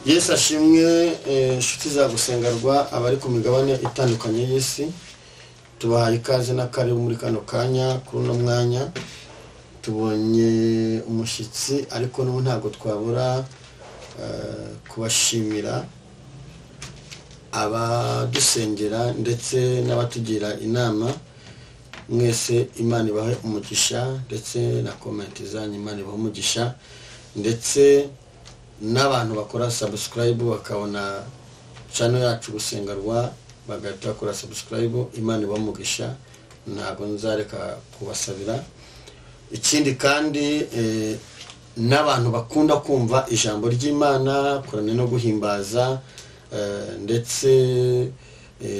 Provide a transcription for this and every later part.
Yesu ashimwe. Inshuti za gusengerwa abari ku migabane itandukanye y'isi, tubahaye ikaze na karibu muri kano kanya. Kuri uno mwanya tubonye umushyitsi, ariko n'ubu ntabwo twabura kubashimira abadusengera ndetse n'abatugira inama. Mwese Imana ibahe umugisha, ndetse na komenti zanyu Imana ibahe umugisha, ndetse n'abantu bakora subscribe bakabona channel yacu gusengerwa bagahita bakora subscribe. Imana ibahe umugisha, ntabwo nzareka kubasabira. Ikindi kandi n'abantu bakunda kumva ijambo ry'Imana, kurana no guhimbaza, ndetse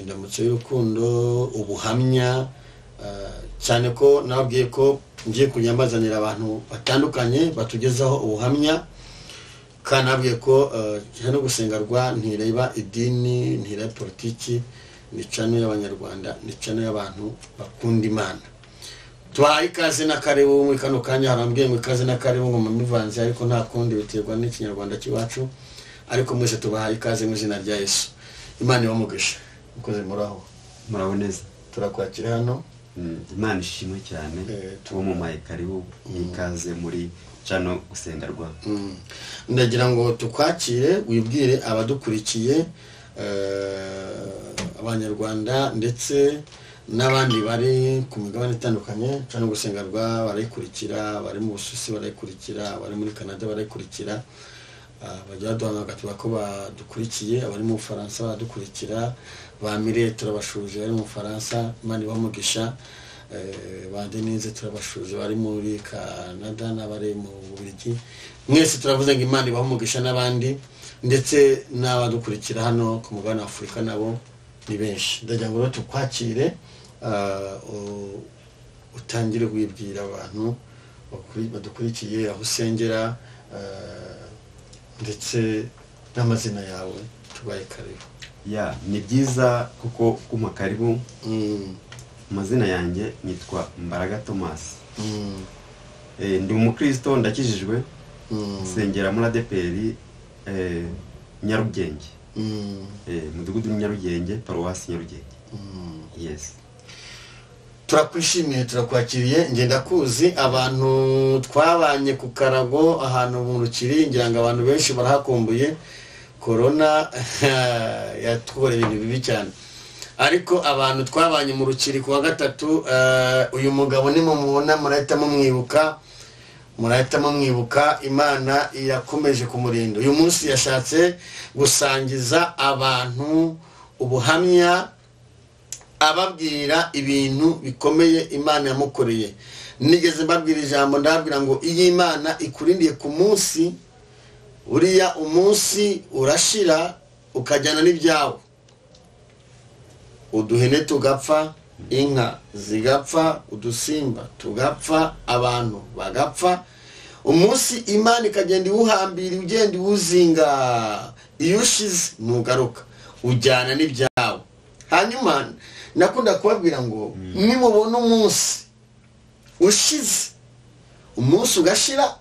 ndamutse y'urukundo, ubuhamya, cyane ko nabwiye ko ngiye kunyamazanira abantu batandukanye batugezaho ubuhamya. Kandi nabwiye ko no gusengerwa ntireba idini, ntireba politiki, ni channel y'abanyarwanda, ni channel y'abantu bakunda Imana. Tubahaye ikaze na karibu muri kano kanya. Harambwiye ngo ikaze na karibu ngo mumivanze, ariko nta kundi biterwa n'ikinyarwanda kiwacu, ariko mwese tubahaye ikaze mu izina rya Yesu. Imana ibamugisha. Mukoze muraho? Muraho neza. Turakwakira hano. Imana ishimwe cyane. Tuwo mu maye karibu ikaze muri channel gusengerwa. Ndagira ngo tukwakire wibwire abadukurikiye, abanyarwanda ndetse n'abandi bari ku migabane itandukanye. Channel gusengerwa barayikurikira, bari mu Busuwisi barayikurikira, bari muri Canada barayikurikira, bajya baduhamagara ko badukurikiye, abari mu Bufaransa baradukurikira, ba Mire turabashuje bari mu Bufaransa, Imana ibamugisha, ba Denise turabashuje bari muri Canada n'abari mu Bubiligi. Mwese turavuze ngo Imana ibamugisha, n'abandi ndetse n'abadukurikira hano ku mugabane wa Afurika nabo ni benshi. Ndagira ngo tukwakire, utangire wibwira abantu badukurikiye, aho usengera, ndetse n'amazina yawe. Tubaye karibu. Ya, ni byiza kuko kuma karibu. Amazina yanjye nitwa Mbaraga Thomas. Ndi umukristo, ndakijijwe, nsengera muri ADPR Nyarugenge. Mudugudu Nyarugenge, Paruwasi Nyarugenge. Yes. Turakwishimiye, turakwakiriye. Ngenda kuzi abantu twabanye ku Karago ahantu mu Rukiri, ngira ngo abantu benshi barahakumbuye. Corona yatwore ibintu bibi cyane, ariko abantu twabanye mu Rukiri kuwa gatatu, uyu mugabo ni mumubona murahita mumwibuka. Imana irakomeje kumurinda. Uyu munsi yashatse gusangiza abantu ubuhamya, ababwira ibintu bikomeye Imana yamukoreye. Nigeze mbabwira ijambo, ndabwira ngo iyi Imana ikurindiye ku munsi, uriya umunsi urashira ukajyana n'ibyawe. Uduhene tugapfa, inka zigapfa, udusimba tugapfa, abantu bagapfa. Umunsi Imana ikagenda iwuhambira, ugenda iwuzinga. Iyo ushize ntugaruka, ujyana n'ibyawe. Hanyuma nakunda kubabwira ngo nimubona umunsi ushize, umunsi ugashira,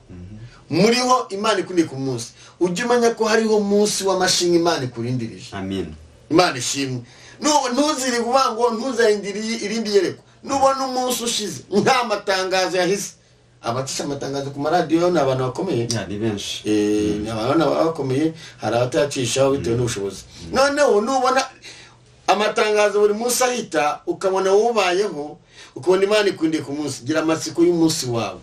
muriho Imana ikurindiye ku munsi, ujye umenya ko hariho umunsi w'amashinga Imana ikurindirije. Amen. Imana ishimwe. Ntuziri kuvuga ngo ntuzahindiriye irindi yereko. Nubona umunsi ushize, nta matangazo yahise. Abatisha amatangazo ku maradiyo ni abantu bakomeye. Ni benshi. Ni abantu bakomeye, hari abatayacishaho bitewe n'ubushobozi. Noneho nubona amatangazo buri munsi ahita, ukabona wubayeho, ukabona Imana ikurindiye ku munsi, gira amatsiko y'umunsi wawe.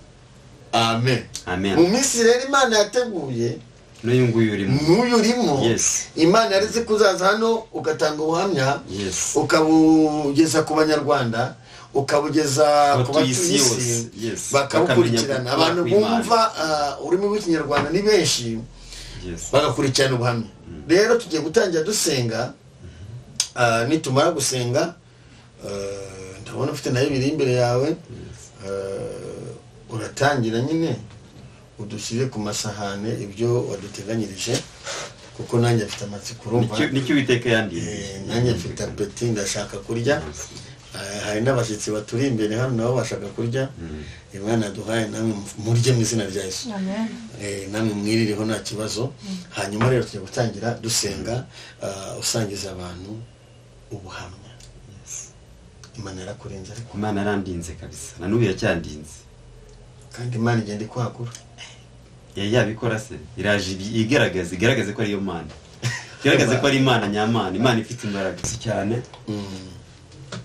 Amen. Amen. Mu minsi rero Imana yateguye, n'uyu urimo. Yes. Imana yaretse kuzaza hano ugatanga ubuhamya. Yes. Ukabugeza ku banyarwanda, ukabugeza ku batuye isi. Yes. Bakabukurikirana. Abantu bumva urimo rw'ikinyarwanda ni benshi. Yes. Bagakurikirana ubuhamya. Rero tugiye gutangira dusenga. Nitumara gusenga, ndabona ufite nayo biri imbere yawe. Uratangira nyine udushyire ku masahane ibyo waduteganyirije, kuko nanjye afite amatsiko urumva. Nicyo Uwiteka yandiye. Nanjye afite apeti, ndashaka kurya. hari n'abashyitsi baturi imbere hano nabo bashaka kurya Imana duhaye namwe murye mu izina rya Yesu namwe mwirireho nta kibazo hanyuma rero tujye gutangira dusenga usangiza abantu ubuhamya Imana yarakurenze ariko Imana yarandinze kabisa na n'ubu yacyandinze kandi Imana igenda ikwagura yabikora se iraje igaragaze ko ari yo Mana igaragaze ko ari Imana nyamana Imana ifite imbaraga cyane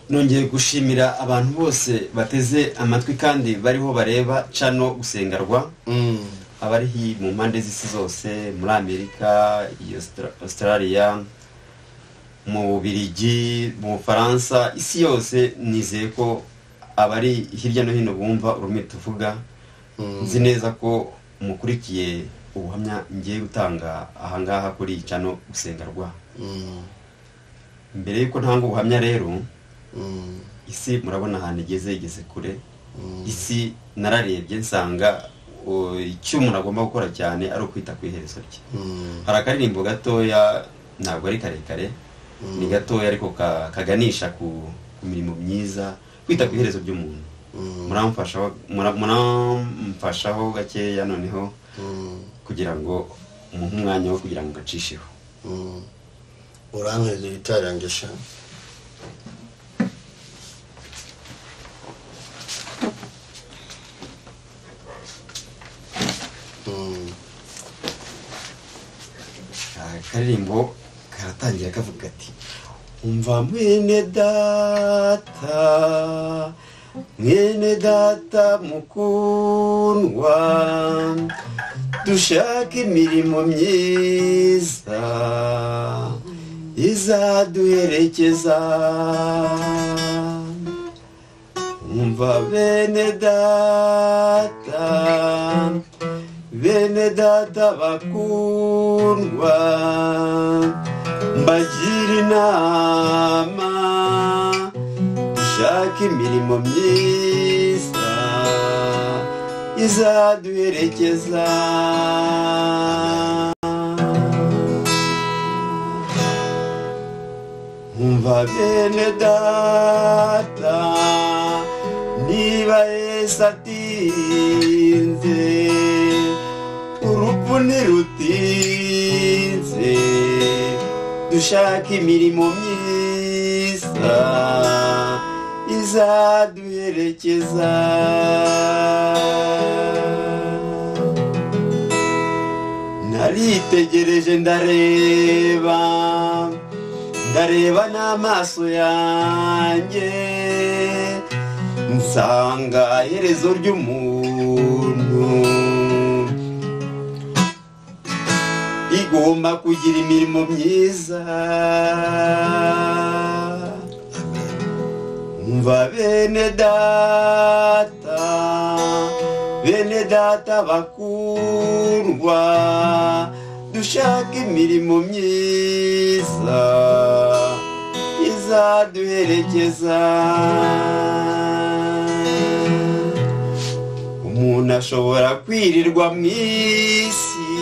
nongeye gushimira abantu bose bateze amatwi kandi bariho bareba cano gusengerwa abari mu mpande z'isi zose muri Amerika, Australia, mu Bubiligi, mu Faransa, isi yose nizeye ko abari hirya no hino bumva ururimi tuvuga nzi neza ko mukurikiye ubuhamya ngiye gutanga ahangaha kuri cano gusengerwa mbere yuko ntanga ubuhamya rero isi murabona ahantu igeze kure isi nararebye nsanga icyo umuntu agomba gukora cyane ari ukwita ku iherezo rye hari akaririmbo gatoya ntabwo ari karekare ni gatoya ariko kaganisha ku mirimo myiza kwita ku iherezo ry'umuntu muramfashaho gakeya noneho kugira ngo umuhe umwanya wo kugira ngo gacisheho urankweze itarangisha akaririmbo karatangira kavuga ati umva mwene data mukundwa dushaka imirimo myiza izaduherekeza umva bene data bakundwa mbagira inama dushaka imirimo myiza izaduherekeza umva bene data niba Yesu atinze urupfu ntirutinze dushaka imirimo myiza izaduherekeza naritegereje ndareba n'amaso yanjye nsanga iherezo ry'umuntu igomba kugira imirimo myiza umva bene data bakundwa dushaka imirimo myiza izaduherekeza umuntu ashobora kwirirwa mu isi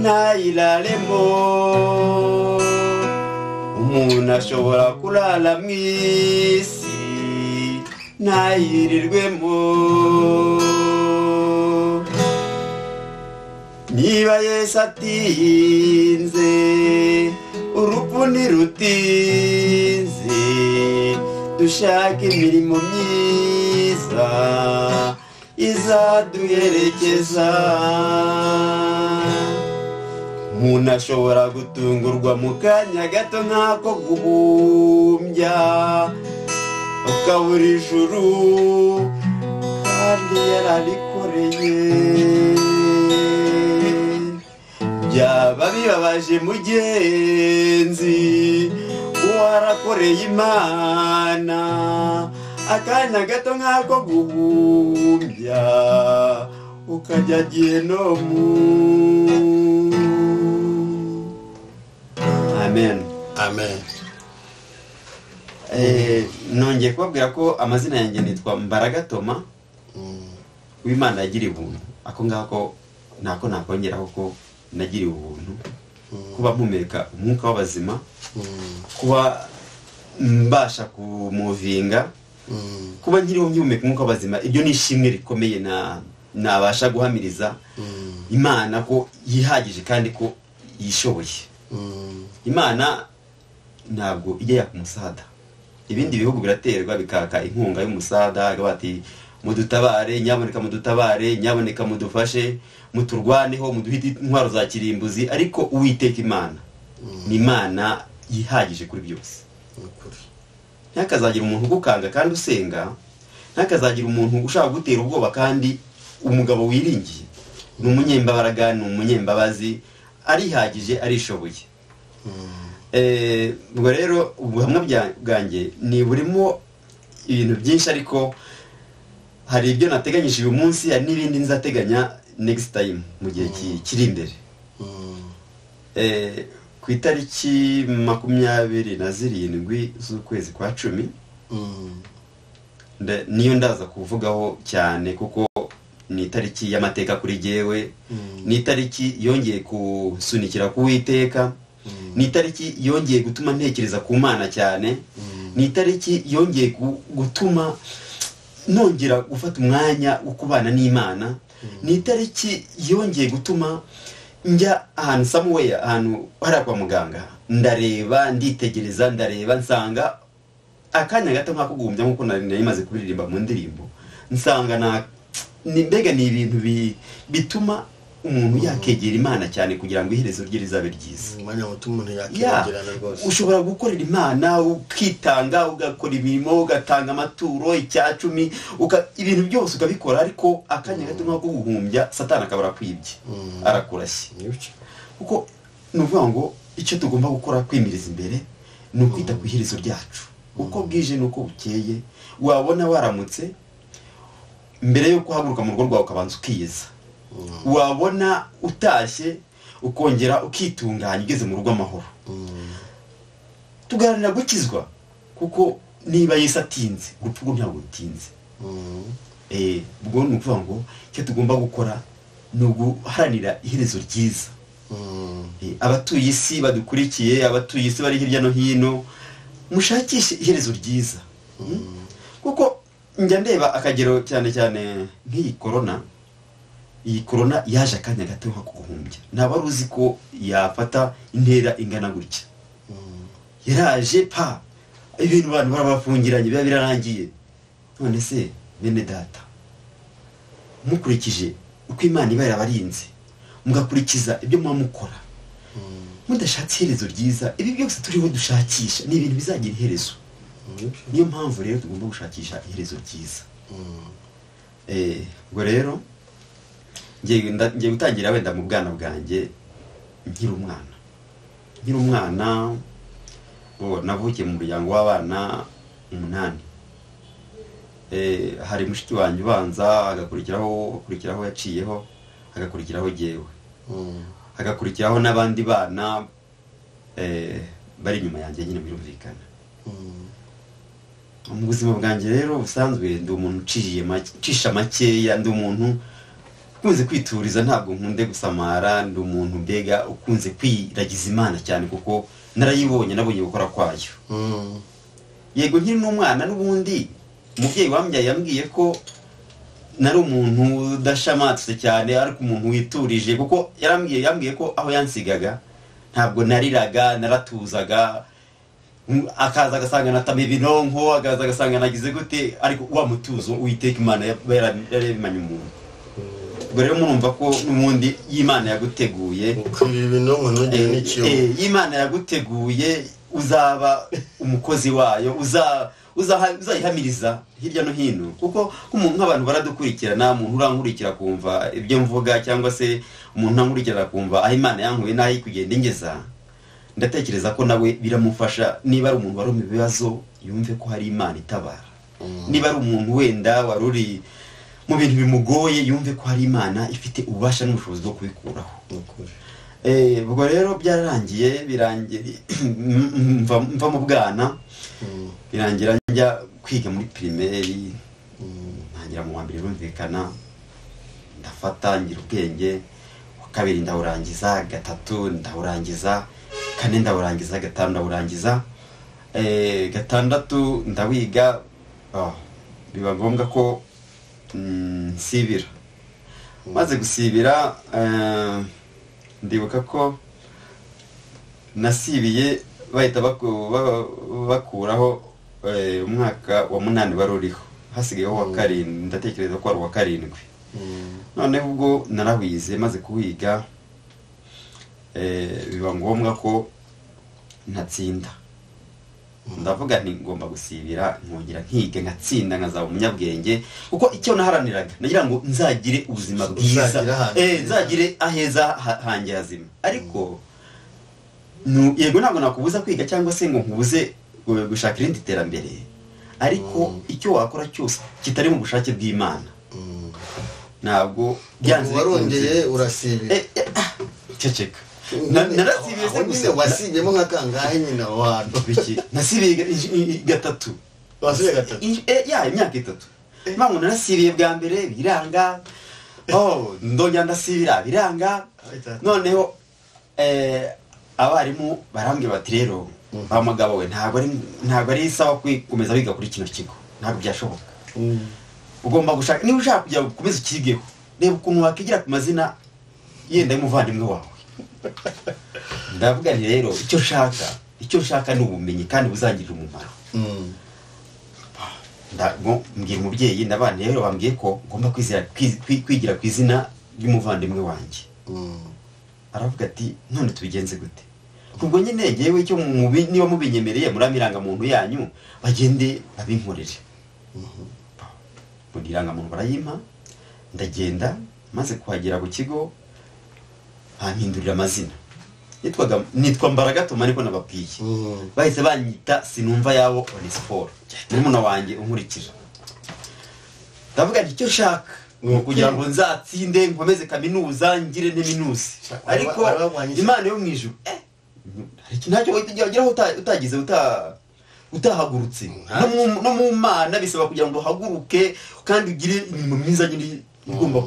ntayiraremo umuntu ashobora kurara mu isi ntayirirwemo niba Yesu atinze urupfu ntirutinze dushaka imirimo myiza izaduherekeza umuntu ashobora gutungurwa mu kanya gato nk'ako guhumbya ukabura ijuru kandi yararikoreye byaba bibabaje mugenzi warakoreye Imana akanya gato nk'ako guhumbya ukajya gihenomu. Amen. Amen. Nongeye kubabwira ko amazina yanjye nitwa Mbaraga Toma w'Imana yagiriye ubuntu. Ako ngako ntako nakongeraho ko nagiriye ubuntu kuba mpumeka umwuka w'abazima, kuba mbasha kumuvinga kuba nkiriho nyumeka nk'uko abazima, ibyo ni ishimwe rikomeye nabasha guhamiriza Imana ko yihagije kandi ko yishoboye. Imana ntabwo ijya yakumusada. Ibindi bihugu biraterwa bikaka inkunga y'umusada bati mudutabare, nyaboneka mudutabare, nyaboneka mudufashe, muturwaneho, muduhite intwaro za kirimbuzi, ariko Uwiteka Imana ni Imana yihagije kuri byose. Ntakazagira umuntu ugukanga kandi usenga, ntakazagira umuntu ushaka gutera ubwoba kandi umugabo wiringiye ni umunyembaraga, ni umunyembabazi, arihagije, arishoboye. Ubwo rero ubuhamya bwanjye ni burimo ibintu byinshi, ariko hari ibyo nateganyije uyu munsi, hari n'ibindi nzateganya next time mu gihe kiri imbere. Ku itariki 27 z'ukwezi kwa 10 niyo ndaza kuvugaho cyane, kuko ni itariki y'amateka kuri jyewe, ni itariki yongeye kusunikira ku Uwiteka, ni itariki yongeye gutuma ntekereza ku Mana cyane, ni itariki yongeye gutuma nongera gufata umwanya wo kubana n'Imana, ni itariki yongeye gutuma njya ahantu somewhere, ahantu hari kwa muganga, ndareba, nditegereza, ndareba, nsanga akanya gato nkakugumbya nkuko nari maze kubiririmba mu ndirimbo, nsanga mbega ni ibintu bituma umuntu yakegera Imana cyane kugira ngo iherezo rye rizabe ryiza. Umwanya muto umuntu yakegerana rwose. Ushobora gukorera Imana, ukitanga, ugakora imirimo, ugatanga amaturo, icyacumi, ibintu byose ukabikora, ariko akanya gato nkakugumbya Satani akabara kwibye, arakurashye. Kuko nuvuga ngo icyo tugomba gukora kwimiriza imbere ni ukwita ku iherezo ryacu, uko bwije nuko bukeye. Wabona waramutse mbere yo kuhaguruka mu rugo rwawe ukabanza ukiyeza, wabona utashye ukongera ukitunganya ugeze mu rugo amahoro. Tuganira gukizwa, kuko niba Yesu atinze, urupfu rwo ntabwo rutinze. Ubwo ni ukuvuga ngo icyo tugomba gukora ni uguharanira iherezo ryiza. Abatuye isi badukurikiye, abatuye isi bari hirya no hino, mushakishe iherezo ryiza. Kuko njya ndeba akagero cyane cyane nk'iyi corona. Iyi corona yaje akanya gato nko kuguhumbya, naba ruzi ko yafata intera ingana gutya. Yaraje ibintu abantu barabafungiranye, biba birarangiye. None se bene data, mukurikije uko Imana iba yarabarinze, mugakurikiza ibyo mukora, mudashatse iherezo ryiza, ibi byose turiho dushakisha ni ibintu bizagira iherezo. Niyo mpamvu rero tugomba gushakisha iherezo ryiza. Ubwo rero ngiye gutangira wenda mu bwana bwanjye nkiri umwana. Navukiye mu muryango w'abana 8. Hari mushiki wanjye ubanza, agakurikiraho yaciyeho, agakurikiraho jyewe, agakurikiraho n'abandi bana bari inyuma yanjye, nyine birumvikana. Mu buzima bwanjye rero busanzwe ndi umuntu ucisha makeya, ndi umuntu ukunze kwituriza, ntabwo nkunde gusamara, ndi umuntu mbega ukunze kwiragiza Imana cyane, kuko nabonye gukora kwayo. Yego nkiri n'umwana n'ubundi umubyeyi wambyaye yambwiye ko nari umuntu udashamatse cyane, ariko umuntu witurije, kuko yambwiye ko aho yansigaga ntabwo nariraga, naratuzaga. Akaza agasanga natama ibinonko, akaza agasanga nagize gute, ariko wa mutuzo Uwiteka Imana yarabimanye umuntu. Ubwo rero murumva ko n'ubundi y'Imana yaguteguye, y'Imana yaguteguye uzaba umukozi wayo, uzayihamiriza hirya no hino. Kuko nk'abantu baradukurikirana, umuntu urankurikira kumva ibyo mvuga, cyangwa se umuntu ankurikira kumva aho Imana yankuye n'aho ikugenda ingeza, ndatekereza ko nawe biramufasha. Niba ari umuntu wari mu bibazo, yumve ko hari Imana itabara. Niba ari umuntu wenda wari uri mu bintu bimugoye, yumve ko hari Imana ifite ububasha n'ubushobozi bwo kubikuraho. Ubwo rero byararangiye, mva mu bwana, birangira njya kwiga muri primaire, ntangira mu wa mbere birumvikana, ndafata ngira ubwenge, wa kabiri ndawurangiza, gatatu ndawurangiza, kane ndawurangiza, gatanu ndawurangiza, gatandatu ndawiga biba ngombwa ko nsibira. Maze gusibira ndibuka ko nasibiye bahita bakuraho umwaka wa 8 baruriho, hasigayeho wa 7, ndatekereza ko ari wa 7. Noneho ubwo narawize, maze kuwiga biba ngombwa ko ntatsinda. Ndavuga nti ngomba gusibira nkongera nkiga ngatsinda nkazaba umunyabwenge, kuko icyo naharaniraga nagira ngo nzagire ubuzima bwiza, nzagire aheza hanjye hazima. Ariko yego ntabwo nakubuza kwiga cyangwa se ngo nkubuze gushaka irindi terambere, ariko icyo wakora cyose kitari mu bushake bw'Imana ntabwo byanze. Warongeye urasibira ceceka. Narasibiye se gusa wasibiyemo nka kangahe nyina wano biki? Nasibiye gatatu. Wasibiye gatatu? Imyaka 3. Mangu narasibiye bwa mbere biranga. Ndongera ndasibira biranga. Noneho abarimu barambye bati rero bamugabo we ntabwo ari sawa kwikomeza biga kuri kino kigo, ntabwo byashoboka. Ugomba gushaka, niba ushaka kujya gukomeza ukigeho, reba ukuntu wakigira ku mazina yenda y'umuvandimwe wawe. Ndavuga nti rero icyo nshaka ni ubumenyi kandi buzangirira umumaro. Mbwira umubyeyi ndabana rero bambwiye ko ngomba kwigira ku izina ry'umuvandimwe wanjye. Aravuga ati none tubigenze gute? Ubwo nyine ngewe icyo niba mubinyemereye muramiranga muntu yanyu bagende babinkorere. Budiranga muntu barayimpa, ndagenda, maze kuhagera ku kigo bampindurira amazina. Nitwa Mbaragatuma niko nababwiye. Bahise banyita Sinumva yabo Onesphore, n'umuntu wanjye unkurikira. Ndavuga nti icyo shaka kugira ngo nzatsinde nkomeze kaminuza ngire n'eminuzi. Ariko Imana yo mwijuru ntacyo wigeraho utagize utahagurutse. No mu Mana bisaba kugira ngo haguruke kandi ugire inyuma mwiza nyine igomba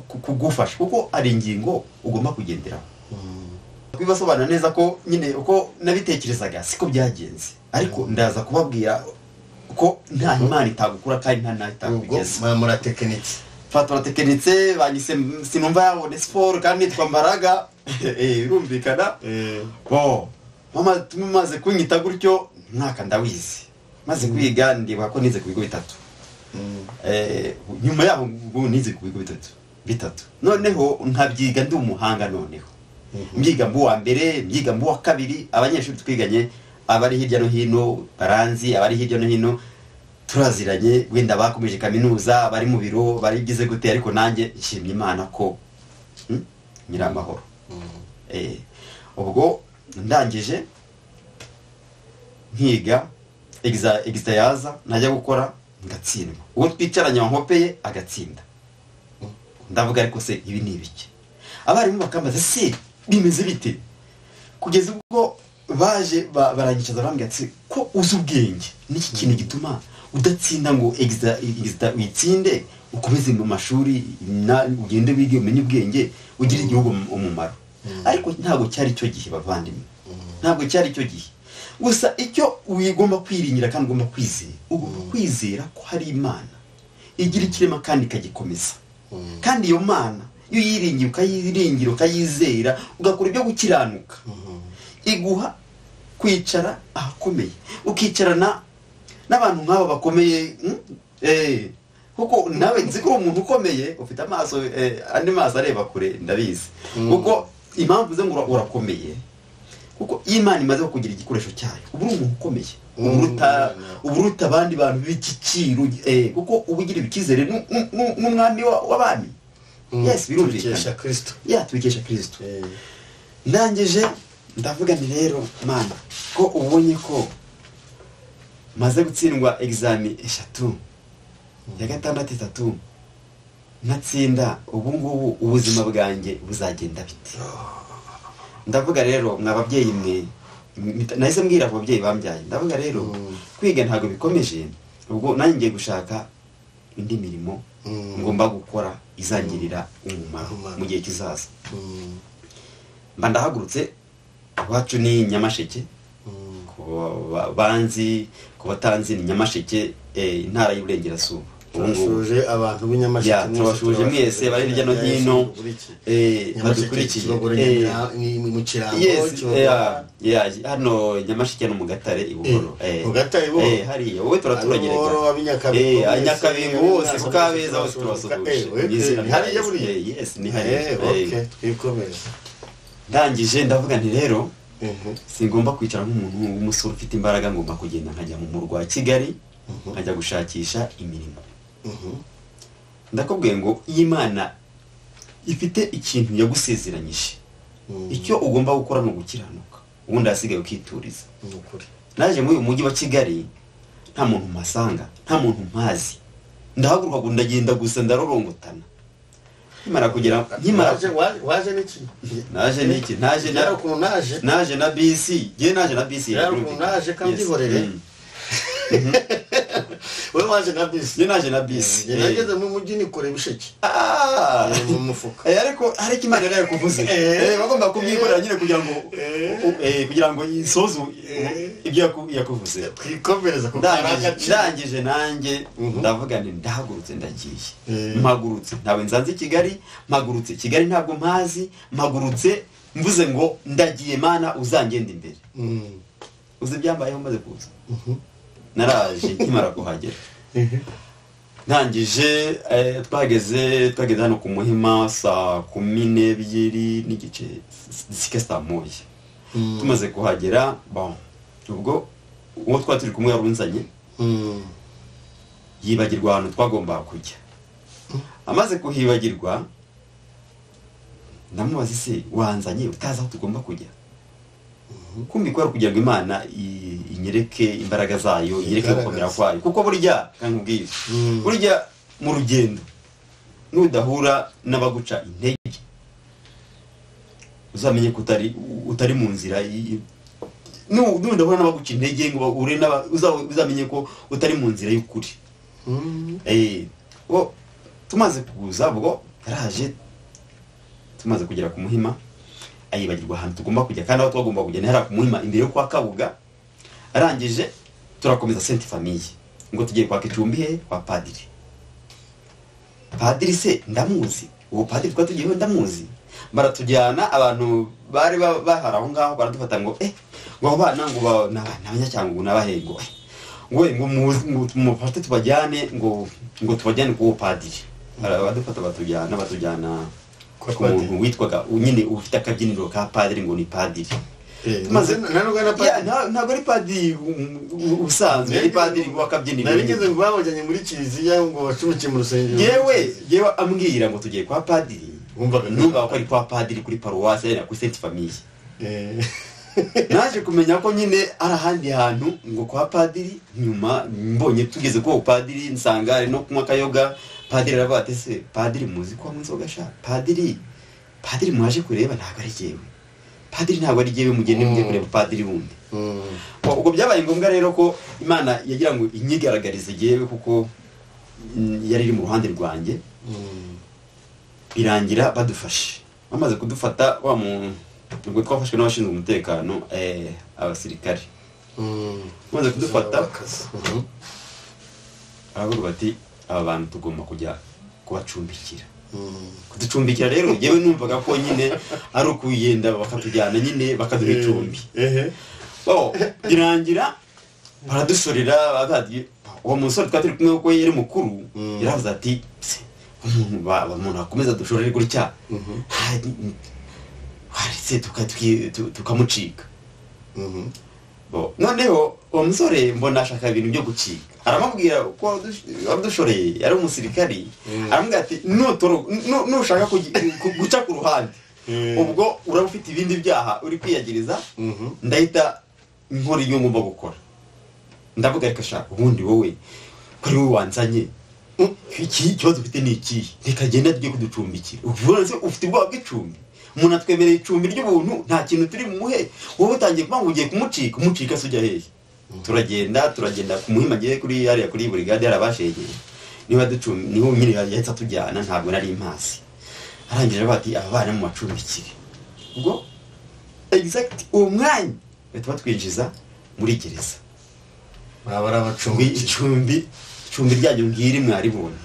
kugufasha, kuko ari ingingo ugomba kugenderaho. Bibasobanura neza ko nyine uko nabitekerezaga siko byagenze, ariko ndaza kubabwira ko nta Imana itagukura kandi nta itakugeza. Muratekinitse. Fatura tekinitse banyise Sinumva yabo Onesphore kandi nitwa Mbaraga. Birumvikana. Mama tumaze kunyita gutyo mwaka ndawize. Maze kwiga ndibuka ko nize ku bigo 3. Nyuma yaho nize ku bigo 3. Noneho nkabyiga ndi umuhanga. Noneho mbyiga mbu wa mbere, mbyiga mbu wa kabiri, abanyeshuri twiganye abari hirya no hino baranzi, abari hirya no hino turaziranye, wenda bakomeje kaminuza, bari mu biro, barigize gute, ariko nanjye nshimye Imana ko nyiramahoro. Ubwo ndangije nkiga exita yaza najya gukora ngatsindwa. Uwo twicaranye wankopeye agatsinda. Ndavuga ariko se ibi ni ibiki? Abarimu bakambaza se bimeze bite? Kugeza ubwo baje barangicaza bambwira ati ko uzi ubwenge niki kintu gituma udatsinda ngo exita witsinde ukomeze mu mashuri ugende wige umenye ubwenge ugire igihugu umumaro. Ariko ntabwo cyari cyo gihe bavandimwe, ntabwo cyari cyo gihe. Gusa icyo wigomba kwiringira kandi ugomba kwizera, ugomba kwizera ko hari Imana igira ikirema kandi ikagikomeza. Kandi iyo Mana iyo yiringira ukayizera ugakora ibyo gukiranuka, iguha kwicara ahakomeye, ukicarana n'abantu nk'abo bakomeye. Kuko nawe nzi ko umuntu ukomeye ufite amaso andi maso areba kure, ndabizi. Kuko impamvu ze ngo urakomeye kuko Imana imaze kugira igikoresho cyayo. Ubu uri umuntu ukomeye, uburuta abandi bantu b'igiciro, kuko ubugira ibikizere n'umwami w'abami. Yes, birumvikana Kristo. Tubikesha Kristo. Ndangije ndavuga ni rero Mana ko ubonye ko maze gutsindwa examen 3 ya gatandatu 3 natsinda, ubu ngubu ubuzima bwanjye buzagenda bite? Ndavuga rero mwababyeyi mwe, nahise mbwira ababyeyi bambyaye, ndavuga rero kwiga ntago bikomeje, ubwo nanjye ngiye gushaka indi mirimo ngomba gukora izangirira umumaro mu gihe kizaza. Mba ndahagurutse, wacu ni Nyamasheke, banzi ku batanzi ni Nyamasheke intara y'Iburengerazuba. Turashuje abantu b'Inyamasheke turabashuje mwese bari hirya no hino badukurikiye mu kirango hano Nyamasheke no mu Gatare Ibuhoro mu Gatare Ibuhoro hariya wowe turaturanye rega Nyakabingo bose ku Kabeza hose turabasuhuje hariya buriya yes ni hariya okay twikomeze ndangije ndavuga nti rero singomba kwicara nk'umuntu w'umusore ufite imbaraga ngomba kugenda nkajya mu murwa wa Kigali nkajya gushakisha imirimo. Ndakubwiye ngo Imana ifite ikintu yagusezeranyije icyo ugomba gukora no gukiranuka ubundi hasigaye ukituriza. Naje muri uyu mujyi wa Kigali nta muntu mpasanga nta muntu mpazi ndahaguruka ndagenda gusa ndarorongotana Imara kugira waje niki naje na bisi naje na bisi naje kambyihorere we waje na bisi naje na bisi nageze mu mujyi nikore bisheke mu mufuka ariko hari Imana yari kuvuze bagomba kubyikorera nyine kugira ngo yisoze ibyo yakuvuze twikomereza ndangije nanjye ndavuga nti ndahagurutse ndagiye mpagurutse ntawe nzanze Kigali mpagurutse Kigali ntabwo mpazi mpagurutse mvuze ngo ndagiye Mana uzangenda imbere uzi byambayeho maze kuza naraje nkimara kuhagera ndangije twageze hano ku Muhima saa 12 n'igice zike saa 1 tumaze kuhagera bon ubwo uwo twaturi kumwe yarunzanye yibagirwa ahantu twagomba kujya amaze kuhibagirwa ndamubaza se wanzanye utaza aho tugomba kujya kumbi kwari kugira ngo Imana inyereke imbaraga zayo yereke gukomera kwayo kuko burya kankubwira burya mu rugendo nudahura n'abaguca intege uzamenye ko utari mu nzira nudahura n'abaguca intege ngo ure uzamenye ko utari mu nzira y'ukuri tumaze kuza ubwo yaraje tumaze kugera ku Muhima ayibagirwa ahantu tugomba kujya kandi aho twagomba kujya ntihara ku Muhima imbere yo kwa Kabuga arangije turakomeza Sainte Famille ngo tugiye kwa Kicumbi kwa padiri se ndamuzi uwo padiri twatugiyeho ndamuzi baratujyana abantu bari bahara aho ngaho baradufata ngo ngo bana ngo n'abanyacyangugu n'abahengo ngo mufate tubajyane ngo tubajyane ku padiri baradufata batujyana ku muntu witwaga nyine ufite akabyiniro ka padiri ngo ni padiri ntabwo ari padiri usanzwe ari padiri wakabyiniro nabigeze ngo babajyanye muri kiliziya ngo bacumikiye mu rusengero yewe ambwira ngo tugiye kwa padiri numva ko ari kwa padiri kuri paruwasi ya ku Sainte Famille naje kumenya ko nyine ari ahandi hantu ngo kwa padiri nyuma mbonye tugeze ko padiri nsanga ari no kunywa kayoga padiri aravuga ati se padiri muzi ko mwizoga sha padiri mwaje kureba ntabwo ari jewe padiri ntabwo ari jewe mugende mujye kureba padiri wundi ubwo byabaye ngombwa rero ko Imana yagira ngo inyigaragarize jewe kuko yari iri mu ruhande rwanjye birangira badufashe bamaze kudufata wa muntu ubwo twafashwe n'abashinzwe umutekano abasirikare bamaze kudufata aravuga bati aba bantu tugomba kujya kubacumbikira kuducumbikira rero yewe numvaga ko nyine ari ukuyenda bakatujyana nyine bakaduha icumbi birangira baradusorera bagadi uwo musore twaturi kumwe ko yari mukuru yaravuze ati umuntu akomeza dushorere gutya haritse tukamucika noneho uwo musore mbona ashaka ibintu byo gucika aramubwira ko wadushoreye yari umusirikari aramubwira ati nushaka guca ku ruhande ubwo uraba ufite ibindi byaha uri kwiyagiriza ndahita nkora iyo ngomba gukora ndavuga reka shaka ubundi wowe ko ari wowe wanzanye iki kibazo ufite ni iki ntikagenda tujye kuducumbikira uvuga se ufite ubwoba bw'icumbi umuntu atwemereye icumbi ry'ubuntu nta kintu turi muhe wowe utangiye kuvuga ngo ugiye kumucika se ujya hehe turagenda ku Muhima agiye kuri hariya kuri brigade yarabashegeye niho nyine yahita tujyana ntabwo nari impasi arangije bati aba bana mu macumbikire ubwo exact uwo mwanya bahita batwinjiza muri gereza baba ari abacumbi icumbi ryanyu ngiri mwaribonye.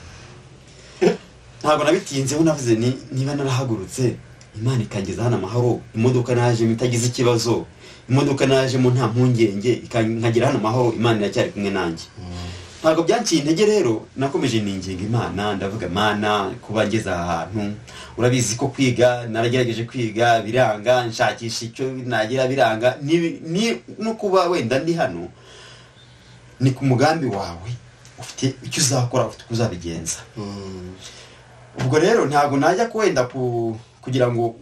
Ntabwo nabitinzeho, navuze niba narahagurutse Imana ikangeza hano amahoro, imodoka najemo itagize ikibazo, imodoka najemo nta mpungenge, ikagira hano amahoro, Imana iracyari kumwe nanjye. Ntabwo byanciye intege rero, nakomeje ninginga Imana, ndavuga Mana kuba ngeze aha hantu, urabizi ko kwiga naragerageje kwiga biranga, nshakisha icyo nagira biranga, ni no kuba wenda ndi hano ni ku mugambi wawe, ufite icyo uzakora, ufite kuzabigenza. Ubwo rero ntabwo najya kwenda kugira ngo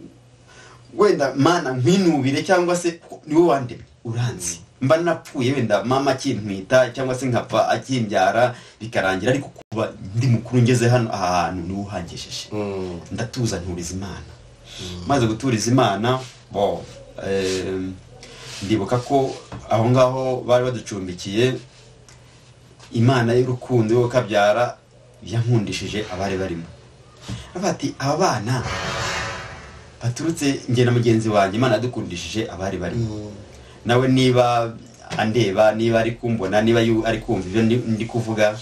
wenda Mana nkwinubire cyangwa se ni wowe wandemye uranzi, mba napfuye wenda mama akintwita cyangwa se nkapfa akimbyara bikarangira, ariko kuba ndi mukuru ngeze hano aha hantu ni uhangesheje. Ndatuza nturiza Imana, maze guturiza Imana ndibuka ko aho ngaho bari baducumbikiye, Imana y'urukundo yo kabyara yankundishije abari barimo. Bati aba bana baturutse nge na mugenzi wanjye, Imana yadukundishije abari barimo. Nawe niba andeba, niba ari kumbona, niba ari kumva ibyo ndi kuvuga,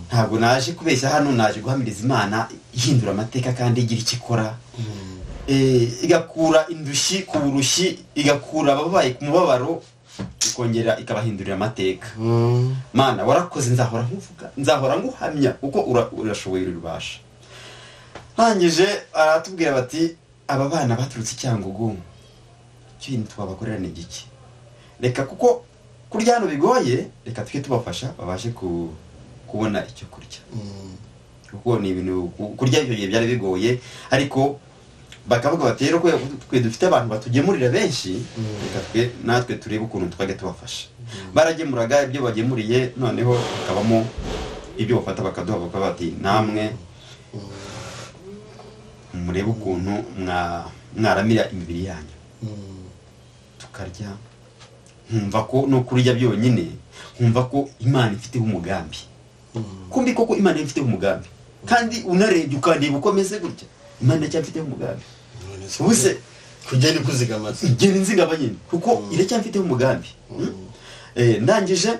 ntabwo naje kubeshya hano, naje guhamiriza Imana ihindura amateka kandi igira icyo ikora. Igakura indushyi ku burushyi, igakura ababaye ku mubabaro, ikongera ikabahindurira amateka. Mana warakoze, nzahora nkuvuga, nzahora nguhamya kuko urashoboye urubasha. Hangije aratubwira bati aba bana baturutse Cyangugu, ikintu twabakorera ni igiki? Reka kuko kurya hano bigoye, reka tujye tubafasha babashe kubona icyo kurya. Kuko ni ibintu kurya ibyo gihe byari bigoye, ariko bakavuga bati rero ko twe dufite abantu batugemurira benshi, reka natwe turebe ukuntu twajya tubafasha. Baragemuraga ibyo bagemuriye, noneho bakabamo ibyo bafata bakaduha, bakaba bati namwe murebe ukuntu mwaramira imibiri yanyu. Tukarya, nkumva ko no kurya byonyine, nkumva ko Imana ifiteho umugambi. Kumbi koko Imana ifiteho umugambi, kandi unarebye ukandeba ukomeze gutya, Imana cyafiteho umugambi. Ubuse kugenda kuzigamaza igenda nzigama nyine kuko iracyafiteho umugambi. Ndangije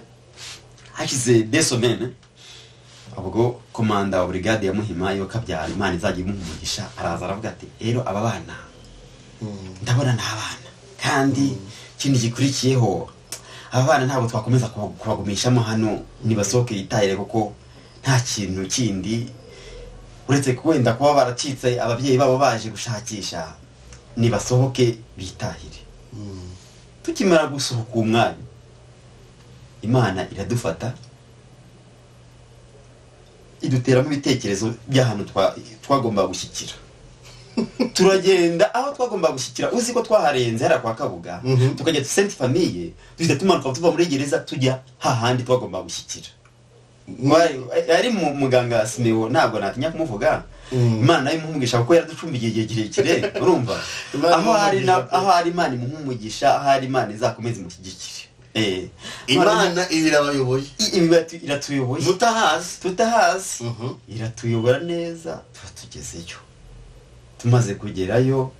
hashize des semaines, ubwo komanda wa brigade ya Muhima yo kabyara, Imana izajya imuhumugisha, araza aravuga ati rero aba bana ndabona n'abana, kandi ikindi gikurikiyeho aba bana ntabwo twakomeza kubagumishamo hano, nibasohoke yitahire kuko nta kintu kindi uretse kuwenda kuba baracitse ababyeyi babo baje gushakisha, nibasohoke bitahire. Tukimara gusohoka umwanya, Imana iradufata iduteramo ibitekerezo by'ahantu twagomba gushyikira. Turagenda aho twagomba gushyikira, uzi ko twaharenze hara kwa Kabuga, tukajya Sainte Famille, duhita tumanuka tuva muri gereza tujya hahandi twagomba gushyikira. Ari muganga Simeo, ntabwo natinya kumuvuga, Imana imuhumugisha kuko yaraducumbiye igihe kirekire, urumva aho hari Imana imuhumugisha, aho hari Imana izakomeza imushyigikire. Imana ibirabayoboye, iratuyoboye tutahazi, iratuyobora neza, tugezeyo. Tumaze kugerayo,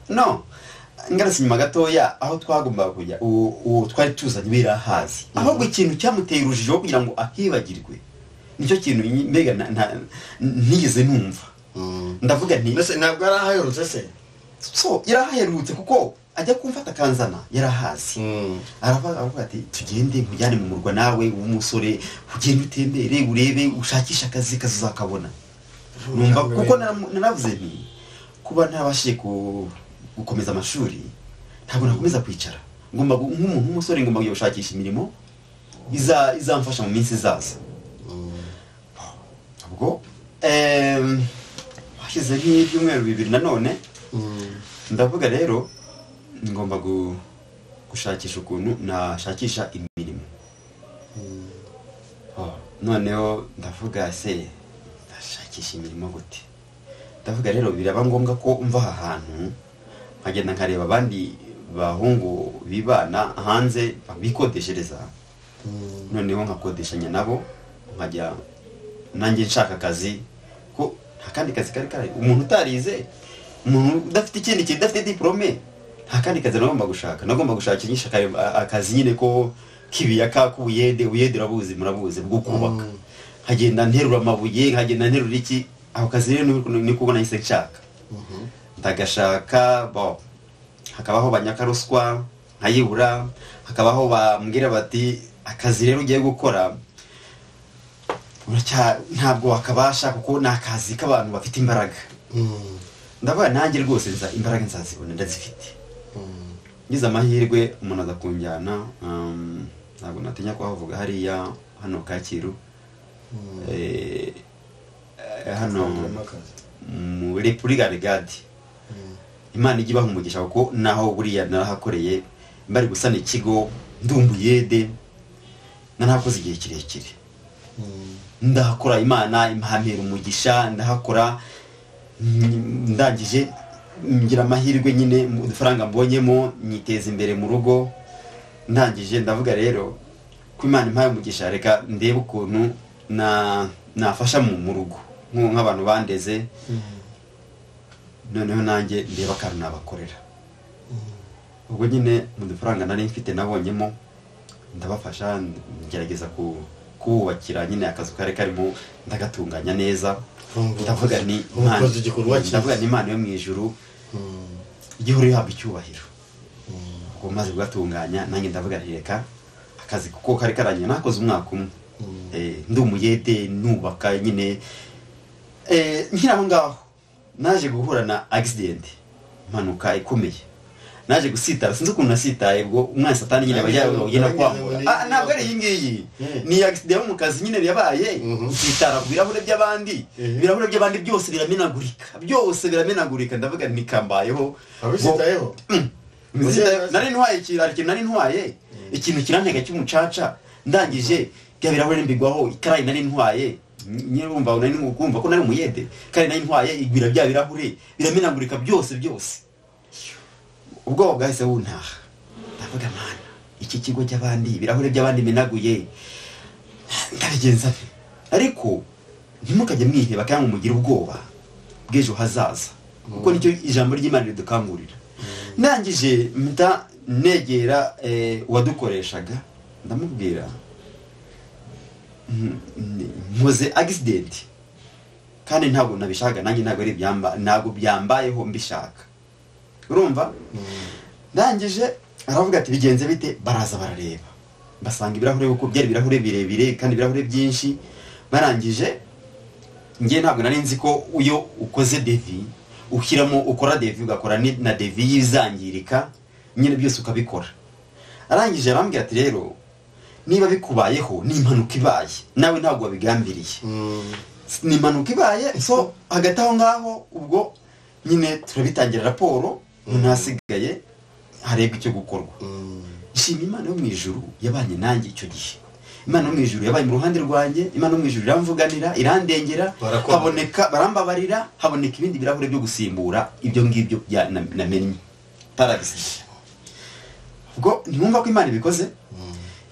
no ngarasi nyuma gatoya aho twagomba kujya, uwo twari tuzanye birahazi, ahubwo ikintu cyamuteye urujijo kugira ngo ahibagirwe, nicyo kintu mbega ntigeze numva. Ndavuga nti mbese ntabwo yarahaherutse se? So yarahaherutse kuko ajya kumfata kanzana, yarahazi. Aravuga ati tugende nkujyane mu murwa nawe w'umusore, ugende utembere urebe, ushakisha akazi kazakabona. Numva kuko naravuze nti kuba ntabashije gukomeza amashuri, ntabwo nakomeza kwicara, ngomba nk'umuntu w'umusore ngomba gushakisha imirimo izamfasha mu minsi izaza. Ubwo hashize nk'ibyumweru 2 nanone, ndavuga rero ngomba gushakisha ukuntu nashakisha imirimo. Noneho ndavuga se ndashakisha imirimo gute? Ndavuga rero biraba ngombwa ko umva aha hantu nkagenda nkareba abandi bahungu bibana hanze bikodeshereza, noneho nkakodeshanya nabo, nkajya nanjye nshaka akazi, ko nta kandi kazi kari umuntu utarize, umuntu udafite ikindi kintu, udafite diplome, nta kandi kazi nagomba gushaka. Nagomba gushakisha akazi nyine ko k'ibiyaka k'ubuyede urabuzi murabuzi bwo kubaka nkagenda nterura amabuye nkagenda nterura iki ako kazi rero ni kubona nahise nshaka ndagashaka hakabaho banyakaruswa nkayibura hakabaho bambwira bati akazi rero ugiye gukora ntabwo wakabasha kuko ni akazi k'abantu bafite imbaraga ndavuga nanjye rwose imbaraga nzazibona ndazifite ngize amahirwe umuntu aza kunjyana ntabwo natinya kuhavuga hariya hano Kacyiru hano muri Garigadi Imana ijya ibaha umugisha kuko naho buriya narahakoreye bari gusana ikigo ndumbuye narahakoze igihe kirekire ndahakora Imana impampera umugisha ndahakora ndangije ngira amahirwe nyine mu dufaranga mbonyemo nyiteza imbere mu rugo ndangije ndavuga rero ko Imana impaye umugisha reka ndebe ukuntu nafasha mu rugo nk'abantu bandeze noneho nanjye ndeba akantu nabakorera ubwo nyine mu dufaranga nari mfite nabonyemo ndabafasha ngerageza kubakira nyine akazu kare karimo ndagatunganya neza ndavuga ni Imana yo mu ijuru igihuru yaba icyubahiro ubwo maze kugatunganya nanjye ndavuga reka akazi kuko kari karanye nakoze umwaka umwe ndi umuyede nubaka nyine nkiraho ngaho naje guhura na accident impanuka ikomeye naje gusitara sinzi ukuntu nasitaye ubwo umwana satani nyine bagenda kwambura ntabwo ari iyi ngiyi ni accident yo mu kazi nyine yabaye sitara ku birahure by'abandi byose biramenagurika ndavuga nikambayeho abisitayeho nari ntwaye ikintu kirantega cy'umucaca ndangije bya birahure mbigwaho ikarayi nari ntwaye nyine urumva nari kumva ko nari umuyede kandi nari ntwaye igwira bya birahure biramenagurika byose ubwo bwahise buntaha ndavuga mana iki kigo cy'abandi birahure by'abandi menaguye ndabigenza pe ariko ntimukajye mwiheba kandi mugire ubwoba bw'ejo hazaza kuko nicyo ijambo ry'Imana ridukangurira ndangije mpita negera uwadukoreshaga ndamubwira nkoze accident kandi ntabwo nabishaka nanjye ntabwo byambayeho mbishaka urumva ndangije aravuga ati bigenze bite baraza barareba basanga ibirahure kuko byari ibirahure birebire kandi ibirahure byinshi barangije ngiye ntabwo nari nzi ko uyo ukoze devi ukora devi ugakora na devi yizangirika nyine byose ukabikora arangije arambwira ati rero niba bikubayeho ni impanuka ibaye nawe ntabwo wabigambiriye ni impanuka ibaye so hagati aho ngaho ubwo nyine turabitangira raporo ntasigaye harebwa icyo gukorwa ishimira Imana yo mu ijuru yabanye nanjye icyo gihe Imana yo mu ijuru yabaye mu ruhande rwanjye Imana yo mu ijuru iramvuganira irandengera haboneka barambabarira haboneka ibindi birahure byo gusimbura ibyo ngibyo namenye paragisi ubwo ntimwumva ko Imana ibikoze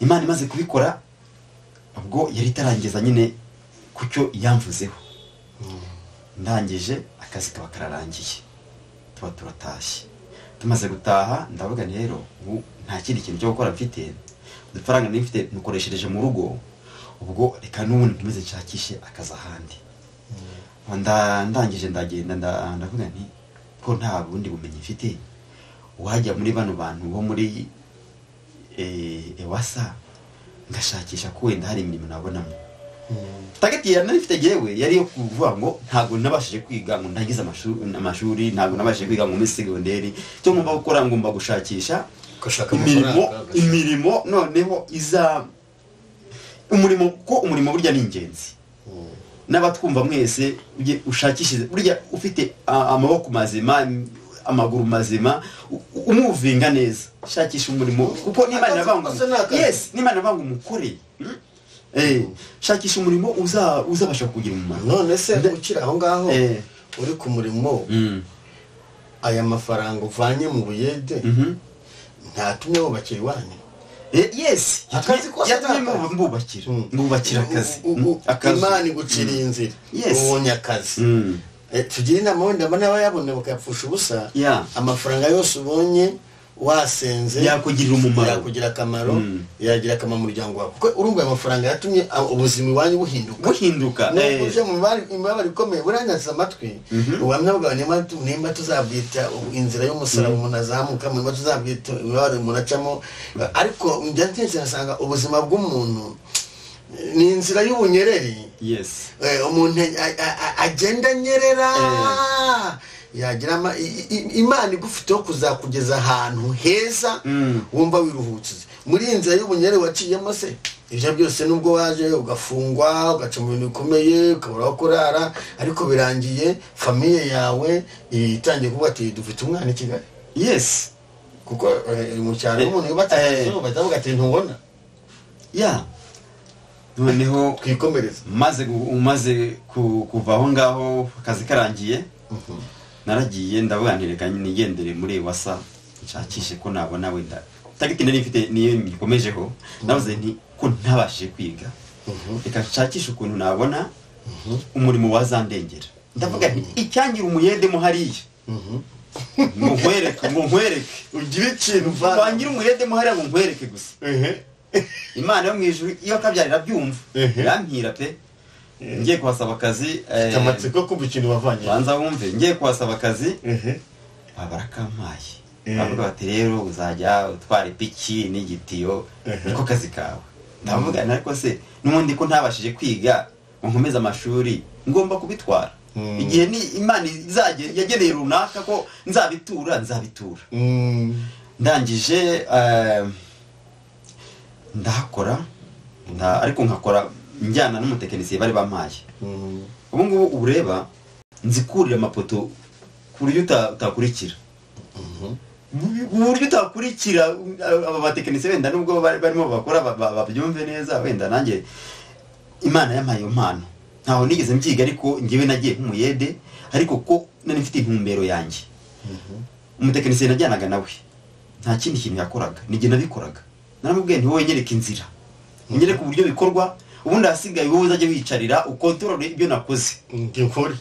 Imana imaze kubikora ubwo yari itarangiza nyine kucyo yamvuzeho ndangije akazi kaba kararangiye tuba turatashye tumaze gutaha ndavuga rero ubu nta kindi kintu cyo gukora mfite udufaranga nifite nukoreshereje mu rugo ubwo reka n'ubundi ntumize nshakishe akazi ahandi ndangije ndagenda ndavuga nti ko nta bundi bumenyi mfite wajya muri bano bantu bo muri Ewasa ngashakisha ko wenda hari imirimo nabonamo target ya nari mfite yewe yari yo kuvuga ngo ntago nabashije kwiga ngo ndangiza amashuri ntago nabashije kwiga mu segonderi cyo ngomba gukora ngomba gushakisha imirimo noneho iza umurimo burya ni ingenzi n'abatwumva mwese ushakishije burya ufite amaboko mazima amaguru mazima umuvinga neza shakisha umurimo kuko n'Imana nabanga n'Imana nabanga umukore shakisha umurimo uzabasha kugira umumaro none se ukira aho ngaho uri ku murimo aya mafaranga uvanye mu buyede ntatumye wubakira iwanyu yes yatumye mbubakira akazi Imana iguciriye inzira ubonye akazi tugira inama wenda abana bayabone bakayapfusha ubusa amafaranga yose ubonye wasenze yakugirira umumaro, yakugira akamaro, yagira akamaro mu muryango wawe, kuko urumva amafaranga yatumye ubuzima iwanyu buhinduka. Uje mu mibabaro ikomeye buranyaza amatwi. Ubuhamya bwawe nimba tuzabwita inzira y'umusaraba umuntu azamuka, nimba tuzabwita imibabaro umuntu acamo, ariko njya nsanga ubuzima bw'umuntu ni inzira y'ubunyereri. Yes. Umuntu agenda nyerera, yagira Imana igufiteho kuzakugeza ahantu heza wumva wiruhutse. Muri inzira y'ubunyere waciyemo se ibyo byose nubwo waje ugafungwa ugaca mu bintu bikomeye ukabura aho kurara, ariko birangiye famiye yawe itangiye kuvuga ati dufite umwana i Kigali. Yes. Kuko mu cyaro umuntu yubatse batavuga ati ntubona. Noneho twikomereza umaze kuva aho ngaho akazi karangiye, naragiye ndavuga nti reka nigendere muri wasa nshakishe ko nabona wenda tagiti nari mfite niyo ngikomejeho. Navuze nti ko ntabashije kwiga, reka nshakishe ukuntu nabona umurimo wazandengera. Ndavuga nti icyangira umuyede mo hariya ngo nkwereke ugire ikintu vangira umuyede mo hariya ngo nkwereke gusa. Imana yo mwijuru iyo kabyarira byumva yampira pe. Ngiye kuhasaba akazi, amatsiko kumva ikintu bavanye, banza wumve. Ngiye kuhasaba akazi, barakampaye, bavuga bati rero uzajya utwara ipiki n'igitiyo, niko kazi kawe. Ndavuga ariko se n'ubundi ko ntabashije kwiga ngo nkomeze amashuri ngomba kubitwara. Igihe ni Imana izajye yageneye runaka ko nzabitura. Ndangije ndahakora, ariko nkakora njyana n'umutekinisiye bari bampaye. Ubu ngubu ureba nzikurira amapoto ku buryo utakurikira, uburyo utakurikira aba batekinisiye wenda nubwo barimo bakora babyumve neza. Wenda nanjye Imana yampaye impano, ntaho nigeze mbyiga, ariko ngewe nagiye nk'umuyede, ariko ko nari mfite intumbero yanjye. Umutekinisiye najyanaga nawe nta kindi kintu yakoraga, nige nabikoraga. Naramubwiye nti wowe nyereka inzira, unyereka uburyo bikorwa, ubundi hasigaye wowe uzajya wicarira ukontorore ibyo nakoze.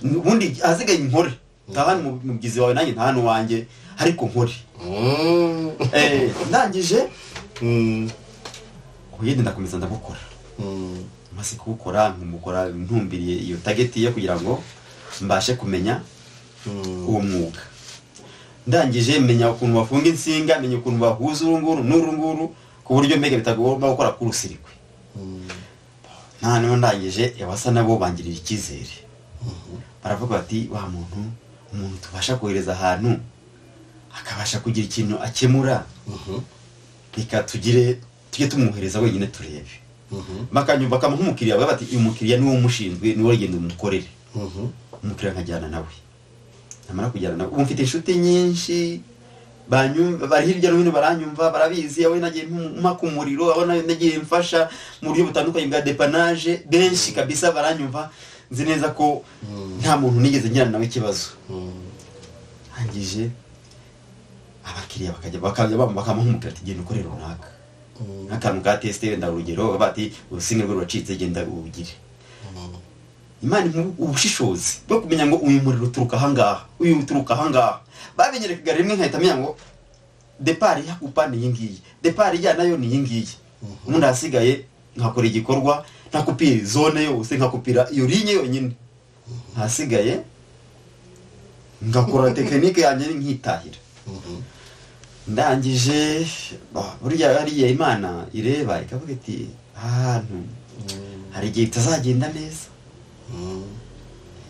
Ubundi hasigaye nkore, ntahani mugizi wawe nanjye ntahani wanjye, ariko nkore. Ndangije kuyenda ndakomeza ndagukora. Maze kuwukora nkumukora ntumbiriye iyo tageti yo kugira ngo mbashe kumenya uwo mwuga. Ndangije menya ukuntu bafunga insinga, menya ukuntu bahuza urunguru n'urunguru ku buryo mbega bitagomba gukora ku rusirikwe. None ndangije yabasa nabo bangirira ikizere. Baravuga bati wa umuntu tubasha kohereza ahantu akabasha kugira ikintu akemura, reka tujye tumwohereza wenyine turebe. Bakanyumva kama nk'umukiriya bati uyu mukiriya niwe umushinzwe, niwe agenda umukorere. Umukiriya nkajyana nawe, namara kujyana nawe ubu mfite inshuti nyinshi bari hirya no hino baranyumva, barabizi. Aho nagiye mpaka umuriro, aho nagiye mfasha mu buryo butandukanye bwa depanage, benshi kabisa baranyumva. Nzi neza ko nta muntu nigeze ngirana nawe ikibazo. Hangije abakiriya bakajya bakamuha umukiriya ati genda ukorera runaka, n'akantu ka teste wenda urugero bati urusinga rwe ruracitse genda ubugire. Imana ubushishozi bwo kumenya ngo uyu muriro uturuka ahangaha, uyu uturuka ahangaha. Babinyereka rimwe nkahita menya ngo depart ya kupana yingiye, depart ya nayo ni yingiye. Umuntu hasigaye nkakora igikorwa, ntakupira zone yose, nkakupira iyo linye yonyine. Hasigaye ngakora tekinike yanjye nkitahira. Ndangije burya hariya Imana ireba ikavuga iti ahantu hari igihe bitazagenda neza.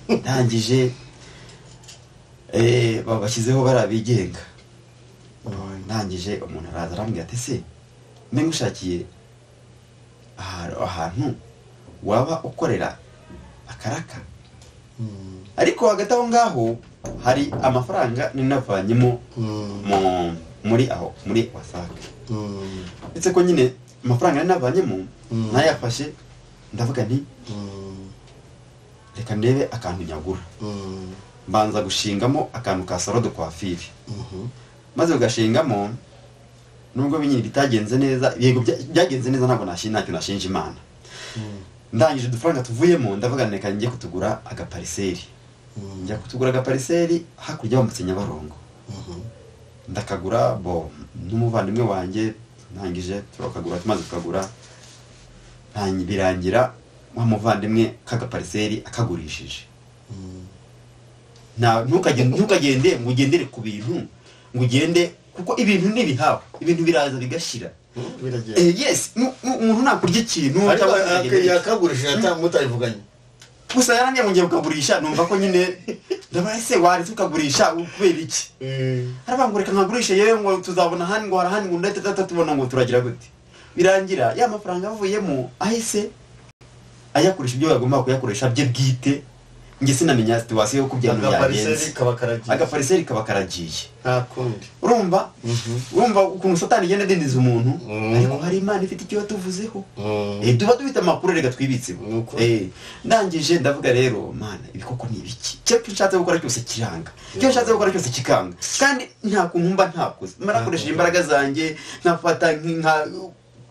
Ndangije babashyizeho barabigenga. Ndangije umuntu araza arambwira ati se mbe ngushakiye ahantu waba ukorera akaraka. Ariko hagati aho ngaho hari amafaranga ninavanyemo muri aho muri wasaka. Ndetse ko nyine amafaranga ninavanyemo nayafashe, ndavuga nti reka ndebe akantu nyagura. Mbanza gushingamo akantu ka salon de coiffure. Maze ugashingamo, nubwo binyiri bitagenze neza, yego byagenze neza, ntabwo ntacyo nashinja Imana. Ndangije udufaranga tuvuyemo, ndavuga reka njye kutugura agapariseri. Njya kutugura agapariseri hakurya wambutse Nyabarongo. ndakagura bo n'umuvandimwe wanjye ntangije turakagura tumaze tukagura birangira wa muvandimwe kagapariseri akagurishije. Ntukagende ngo ugendere ku bintu ngo ugende kuko ibintu nibihawe ibintu biraza bigashira. Yes umuntu nakurya ikintu yakagurishije atamutayivuganye gusa yarangiye mu ngiye kukagurisha numva ko nyine ndabaye wari tukagurisha kubera iki arabangureka nkagurisha yewe ngo tuzabona hani ngo harahani ngo ndetse tubona ngo turagira gute birangira ya mafaranga avuyemo ahise ayakoresha ibyo bagomba kuyakoresha bye bwite nge sinamenya situation yo kubyana yagenze agapariseri kabakaragiye nta kundi urumva ukuntu satani igenda dendiza umuntu ariko hari Imana ifite icyo tuvuzeho duba dufite amakuru rega twibitse ndangije ndavuga rero Mana ibikoko ni ibiki cyo nshatse gukora cyose kiranga cyo nshatse gukora cyose kikanga kandi nta kuntu mba ntakoze marakoresheje imbaraga zanjye nkafata nka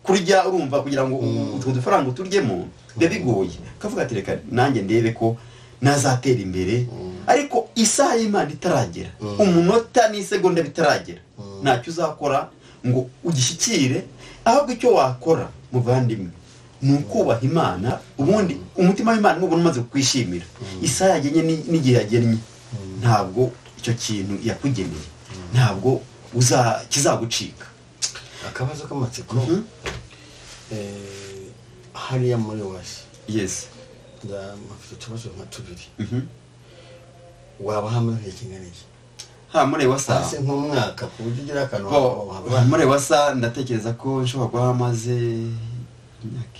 kurya urumva kugira ngo utwo dufaranga turyemo bigoye kavuga ati reka nanjye ndebe ko nazatera imbere ariko isaha y'Imana itaragera umunota n'isegonda bitaragera ntacyo uzakora ngo ugishyikire ahubwo icyo wakora muvandimwe ni ukubaha Imana ubundi umutima w'Imana n'ubwo umaze kwishimira isaha yagenye n'igihe yagennye ntabwo icyo kintu yakugeneye ntabwo kizagucika. Akabazo k'amatsiko hariya muri wasi yes ndamafite tubazo nka tubiri waba hamwe hekinganije muri wasa ase nk'umwaka ku buryo ugira akantu muri wasa ndatekereza ko nshobora kuba maze imyaka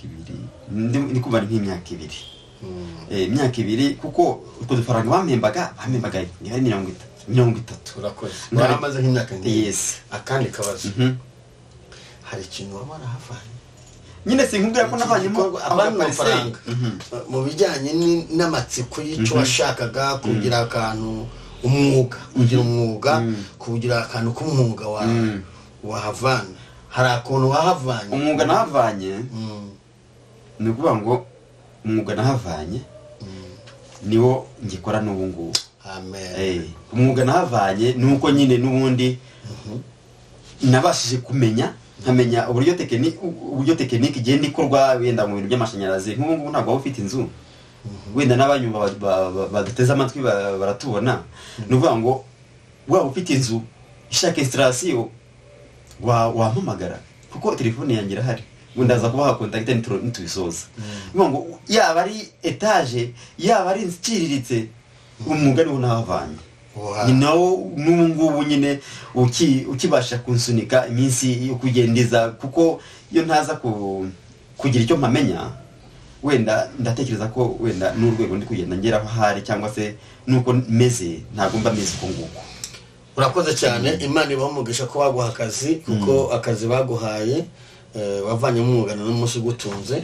2 ndi kumva nk'imyaka 2 imyaka 2 kuko utwo dufaranga bamembaga ni 30 urakoze baramaze nk'imyaka 2 yes akandi kabazo hari ikintu wabara havanye nyine sinkubwira ko navanyemo amafaranga mu bijyanye n'amatsiko y'icyo washakaga kugira akantu umwuga kugira akantu k'umwuga wahavana hari akantu wahavanye umwuga nahavanye ni ukuvuga ngo umwuga nahavanye niwo ngikora n'ubu ngubu amen umwuga nahavanye nuko nyine n'ubundi nabashije kumenya nkamenya uburyo tekiniki igenda ikorwa wenda mu bintu by'amashanyarazi nk'ubu ngubu ntabwo waba ufite inzu wenda n'abanyumva baduteze amatwi baratubona ni ukuvuga ngo waba ufite inzu ishaka installation wampamagara kuko telefone yanjye irahari wenda aza kubaha contact nitubisoza ni ngo yaba ari etage yaba ari insiciriritse umwuga niwo nahavanye ni nawo n'ubu nyine ukibasha kunsunika iminsi yo kugendeza kuko iyo ntaza kugira icyo mpamenya wenda ndatekereza ko wenda n'urwego ndi kugenda ngeraho hari cyangwa se nuko meze ntabwo mba meze uko nguko. Urakoze cyane Imana ibamugisha ko baguha akazi kuko akazi baguhaye wavanye mu mwuga n'umunsi gutunze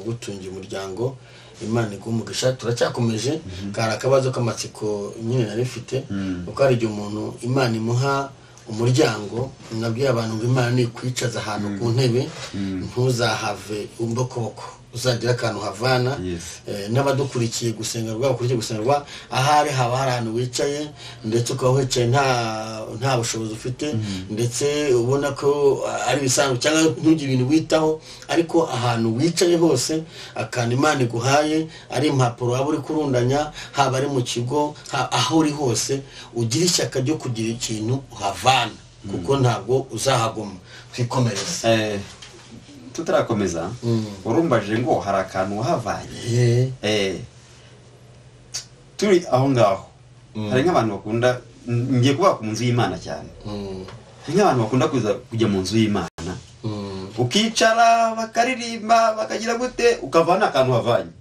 gutunga umuryango Imana igumugisha turacyakomeje kara akabazo k'amatsiko nyine narifite uko ari umuntu Imana imuha umuryango nabwiye abantu ngo Imana ni kwicaza ahantu ku ntebe ntuzahave umbokoboko uzagira akantu havana n'abadukurikiye gusengerwa ukurikiye gusengerwa ahari haba hari ahantu wicaye ndetse ukaba wicaye nta bushobozi ufite ndetse ubona ko ari bisanzwe cyangwa ntugire ibintu witaho ariko ahantu wicaye hose akantu Imana iguhaye ari impapuro waba uri kurundanya haba ari mu kigo aho uri hose ugira ishyaka ryo kugira ikintu uhavana kuko ntabwo uzahaguma twikomereza. Tutarakomeza urumbaje ngo hari akantu wahavanye turi aho ngaho hari nk'abantu bakunda ngiye kuba ku nzu y'Imana cyane hari nk'abantu bakunda kujya mu nzu y'Imana ukicara bakaririmba bakagira gute ukava nta kantu wavanye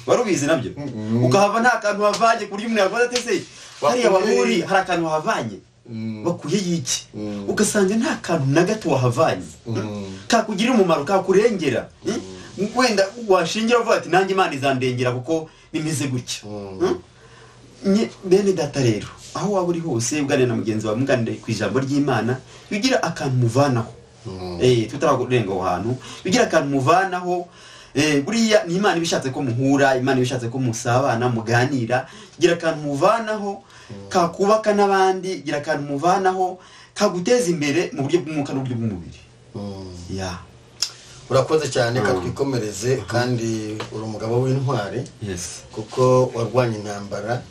warubizi nabyo ukahava nta kantu wavanye kurya umuntu yavuze ati se hariya waruri hari akantu wahavanye bakuye yiki ugasanga nta kantu na gato wahavanye kakugirira umumaro kakurengera wenda washingira uvuga ati nanjye Imana izandengera kuko bimeze gutya bene data rero aho waba uri hose ugane na mugenzi wawe mugande ku ijambo ry'Imana bigira akantu muvanaho tutarakurenga aho hantu bigira akantu muvanaho buriya ni Imana ibishatse ko muhura Imana ibishatse ko musabana muganira gira akantu muvanaho kakubaka n'abandi gira akantu muvanaho kaguteza imbere mu buryo bw'umwuka n'uburyo bw'umubiri. Ya urakoze cyane katwikomereze kandi uri umugabo w'intwari kuko warwanya intambara.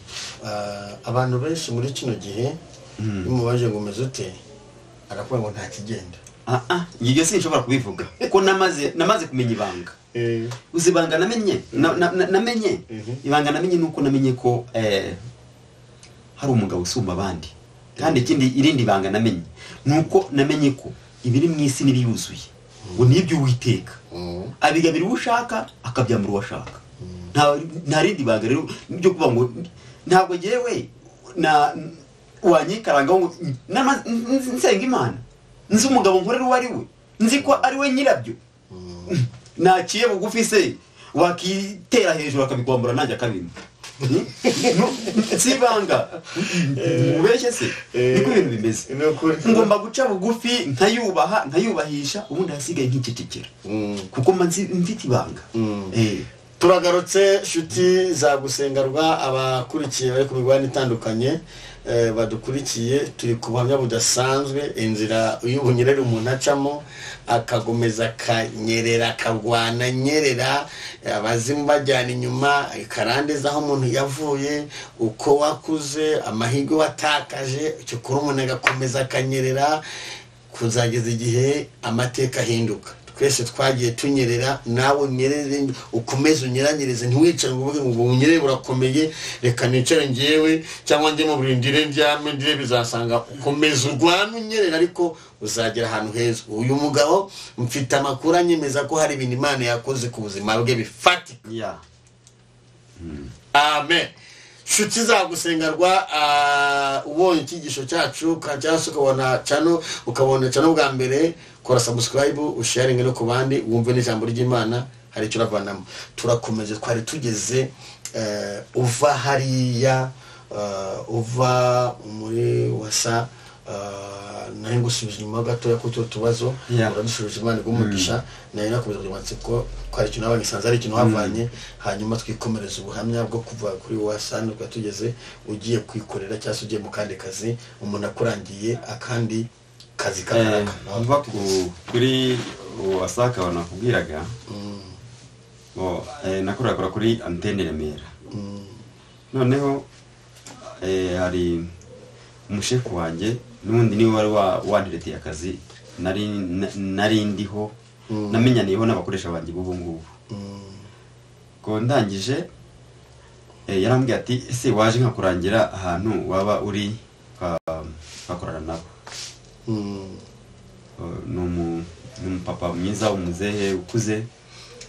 Abantu benshi muri kino gihe bimubaje ngo umeze ute arakuvuga ngo nta kigenda. Ibyo sinshobora kubivuga kuko namaze kumenya ibanga. Uzibanga namenye ibanga namenye nuko namenye ko hari umugabo usumba abandi, kandi ikindi irindi banga namenye nuko namenye ko ibiri mu isi nibiyuzuye ngo nibyo Uwiteka abigabira ushaka akabyamura uwashaka. Nta rindi banga rero byo kuvuga ngo ntabwo jewe na wanyikaranga ngo nsenga Imana nzi umugabo nkorera uwo ari we, nzi ko ari we nyirabyo. Naciye bugufi se wakitera hejuru akabikwambura nanjye akabimba. Sibanga ubeshye se niko ibintu bimeze. Ngomba guca bugufi nkayubahisha ubundi hasigaye nk'icecekera kuko mfite ibanga. Turagarutse shuti za gusengarwa abakurikiye bari ku migabane itandukanye badukurikiye, turi ku buhamya budasanzwe inzira y'ubunyerere umuntu acamo akagomeza akanyerera akagwana nyerera abazimu bajyana inyuma karandeza aho umuntu yavuye uko wakuze amahirwe watakaje icyo kuri umuntu agakomeza akanyerera kuzageza igihe amateka ahinduka. Twese twagiye tunyerera, nawe unyerere ukomeze unyeranyereze ntiwicare ngo uvuge ngo unyerere burakomeye reka nicare ngewe cyangwa njye mu burindire ndyame ndire bizasanga ukomeze urwana unyerera ariko uzagera ahantu heza. Uyu mugabo mfite amakuru anyemeza ko hari ibintu Imana yakoze ku buzima bwe bifatika. Amen. Shuti za gusengarwa ubonye ikigisho cyacu cyangwa ukabona channel bwa mbere, kora subscribe usharinge no ku bandi wumve n'ijambo ry'Imana hari icyo uravanamo. Turakomeze twari tugeze uva hariya uva muri wasa nari ngusubije inyuma gatoya ko tubazo uradusubije Imana igumugisha nari nakomeza kugira amatsiko kwari ikintu abangisanze ari ikintu havanye hanyuma twikomereza ubuhamya bwo kuva kuri wasa nuko tugeze ugiye kwikorera cyangwa ugiye mu kandi kazi umuntu akurangiye akandi kazi kakaraka mva kuri wasaka wanakubwiraga nakorakora kuri antenne Remera. Noneho hari umushefu wanjye n'undi niwe wari wandireteye akazi nari ndiho namenyaniyeho n'abakoresha banjye bubu ngubu. Ko ndangije yarambwiye ati ese waje nkakurangira ahantu waba uri kakorana nabo. Papa mwiza umuzehe ukuze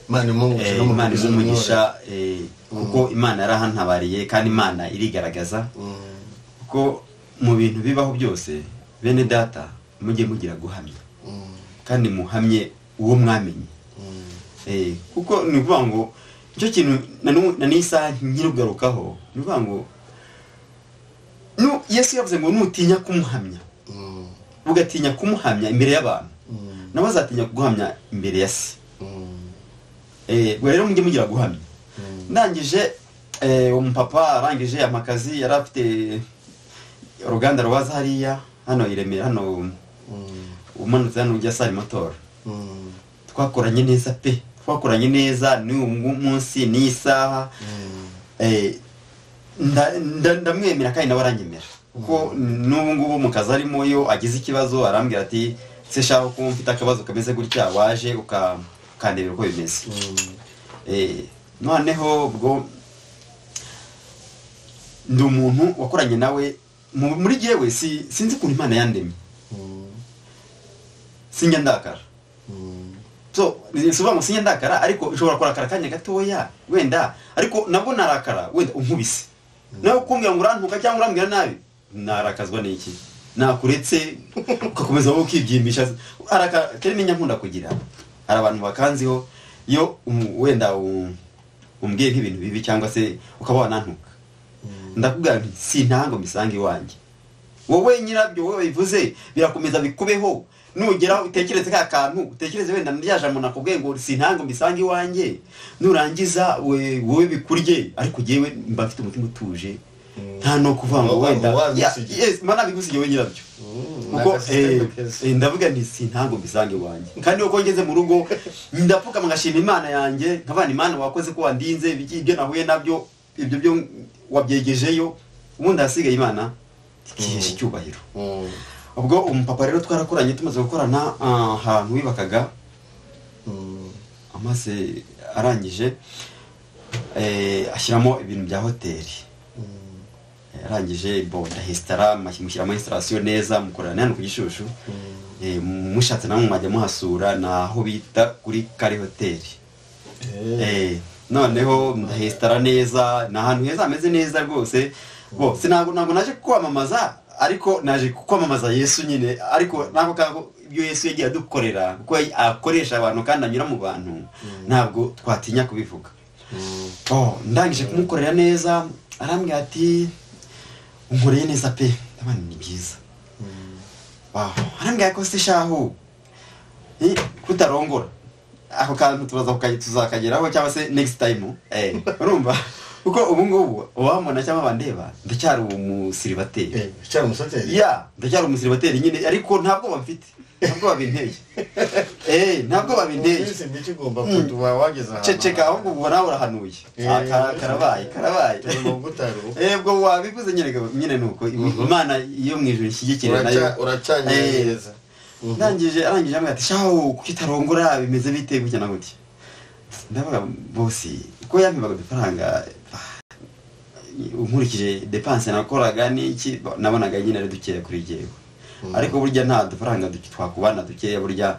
Imana umugisha kuko Imana yarahantabariye kandi Imana irigaragaza kuko mu bintu bibaho byose bene data mujye mugira guhamya kandi muhamye uwo mwamenye. Kuko ni kuvuga ngo icyo kintu na nisa nkirugarukaho ni kuvuga ngo Yesu yavuze ngo nutinya kumuhamya ugatinya kumuhamya imbere y'abantu nawe azatinya kuguhamya imbere ya se. Rero mujye mugira guhamya. Ndangije umupapa arangije amakazi yari afite uruganda rwaza hariya hano i Remera hano umanutse hano ujya Sari Motor. Twakoranye neza pe, twakoranye neza ni umunsi n'isaha. Ndamwemera kandi nawe aranyemera kuko n'ubu ngubu mu kazi arimo yo agize ikibazo arambwira ati se shaka ko mfite akabazo kameze gutya waje ukandebera uko bimeze. Noneho ubwo ndi umuntu wakoranye nawe muri jewe sinzi ukuntu Imana yandemye. Sinjya ndakara. So nisuba ngo sinjya ndakara ariko ushobora kurakara kanya gatoya wenda ariko nabwo narakara wenda unkubise. Nawe kumbwira ngo urantuka cyangwa urambwira nabi narakazwa n'iki nakuretse ukakomeza wowe ukibyimbisha araka kene nyankunda kugira ari abantu bakanziho yo wenda umbwiye nk'ibintu bibi cyangwa se ukaba wanantuka ndakubwira nti sintango misange wanjye wowe nyirabyo wowe bivuze birakomeza bikubeho nugera utekereze ka kantu utekereze wenda ndyaje muna kubwiye ngo sintango misange wanjye nurangiza wowe bikurye ariko jewe mba mfite umutima utuje nta no kuvuga ngo wenda yes mana bigusigiye nyirabyo kuko ndavuga nti si ntango bisange wanjye kandi uko ngeze mu rugo ndapfuka ngashima Imana yanjye nkabana Imana wakoze ko wandinze ibyo nahuye nabyo ibyo byo wabyegejeyo ubundi hasigaye Imana ikihesha icyubahiro. Ubwo umupapa rero twarakoranye tumaze gukorana ahantu wibakaga amaze arangije ashyiramo ibintu bya hoteli arangije bo ndahistara mushyiramo installation neza mukorana hano ku Gishushu mushatse namwe mwajya muhasura naho bita kuri Kare hoteli noneho ndahistara neza na ahantu heza ameze neza rwose bo sinago naje kwamamaza ariko naje kwamamaza Yesu nyine ariko nako kako ibyo Yesu yagiye adukorera kuko akoresha abantu kandi anyura mu bantu ntabwo twatinya kubivuga. Ndangije kumukorera neza arambwira ati unkoreye neza pe abana ni byiza. Arambwira ko se shahu kutarongora ako kantu tuzakageraho cyangwa se next time urumva kuko ubu ngubu wamona cyangwa bandeba ndacyari umusiribateri cyari umusateri ndacyari umusiribateri nyine ariko ntabwo bamfite ntabwo babinteye ntabwo babinteye ese ndetse ugomba kuduwa wageza ceceka ahubwo ubu nawe urahanuye karabaye mu gutaro ubwo wabivuze nyine nuko Imana iyo mwijuru ishyigikira nayo uracanyereza arangije amwe ati shaho kukitarongora bimeze bite gutya na gutya ndavuga bosi ko yampibaga udufaranga unkurikije dépense nakoraga n'iki nabonaga nyine ari dukeya kuri jewe ariko burya nta dufaranga twakubana dukeya burya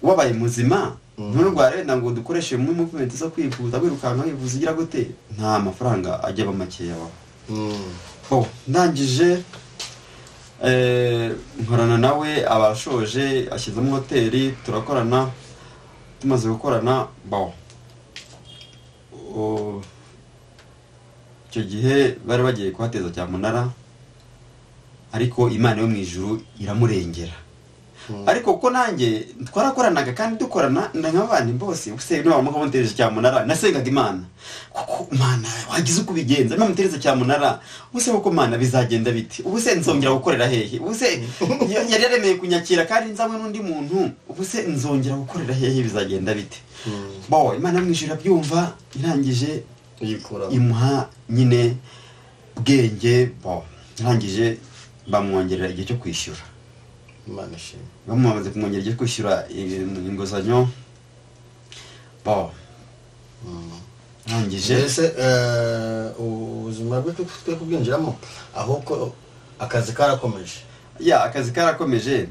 wabaye muzima nturware ngo dukoreshe mu movement zo kwifuza wirukanka wivuza ugira gute nta mafaranga ajya ba makeya wa ndangije nkorana nawe abashoje ashyizemo hoteli turakorana tumaze gukorana icyo gihe bari bagiye kuhateza cyamunara ariko Imana yo mu ijuru iramurengera ariko kuko nanjye twarakoranaga kandi dukorana nk'abandi bose ubuse niba mukamutereje cyamunara nasengaga Imana kuko Imana wagize uko bigenza namutereze cyamunara ubuse kuko Imana bizagenda biti ubuse nzongera gukorera hehe ubuse yari yaremeye kunyakira kandi nzamwe n'undi muntu ubuse nzongera gukorera hehe bizagenda biti Imana mu ijuru byumva irangije imuha nyine bwenge irangije bamwongerera igihe cyo kwishyura Imana ishimwe bamaze kumwongerera igihe cyo kwishyura inguzanyo irangije ese ubuzima bwe twe kubwinjiramo ahubwo akazi karakomeje akazi karakomeje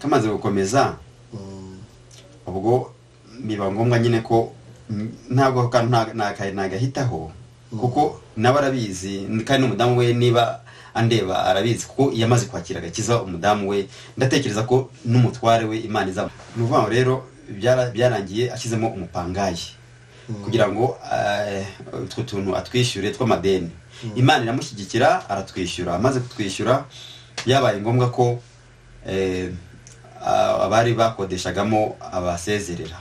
kamaze gukomeza ubwo biba ngombwa nyine ko ntabwo nagahitaho kuko nawe arabizi kandi n'umudamu we niba andeba arabizi kuko yamaze kwakira agakiza umudamu we ndatekereza ko n'umutware we Imana izaba nuvuga rero byarangiye ashyizemo umupangayi kugira ngo utwo tuntu atwishyure tw'amadeni Imana iramushyigikira aratwishyura amaze kutwishyura byabaye ngombwa ko abari bakodeshagamo abasezerera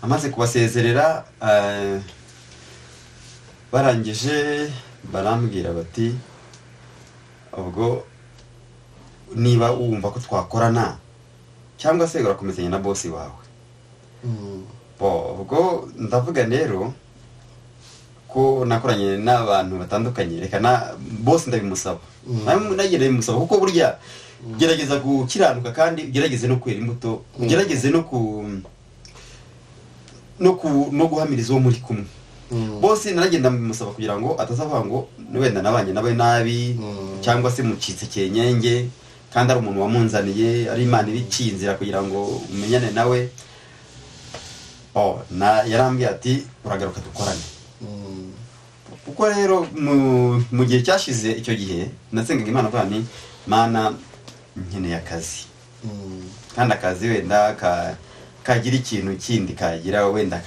amaze kubasezerera barangije barambwira bati ubwo niba wumva ko twakorana cyangwa se urakomezanya na bosi wawe ubwo ndavuga rero ko nakoranye n'abantu batandukanye reka na bosi ndabimusaba nagereye bimusaba kuko burya gerageza gukiranuka kandi gerageze no kwera imbuto gerageze no guhamiriza uwo muri kumwe bose naragenda bimusaba kugira ngo atazavuga ngo wenda nabanye nawe nabi cyangwa se mucitse cyenyenge kandi ari umuntu wamunzaniye ari Imana ibiciye inzira kugira ngo umenyane nawe yarambwiye ati uragaruka dukorane kuko rero mu gihe cyashize icyo gihe nasengaga Imana avuga nti Mana nkeneye akazi kandi akazi wenda kagira ikintu kindi kagira wenda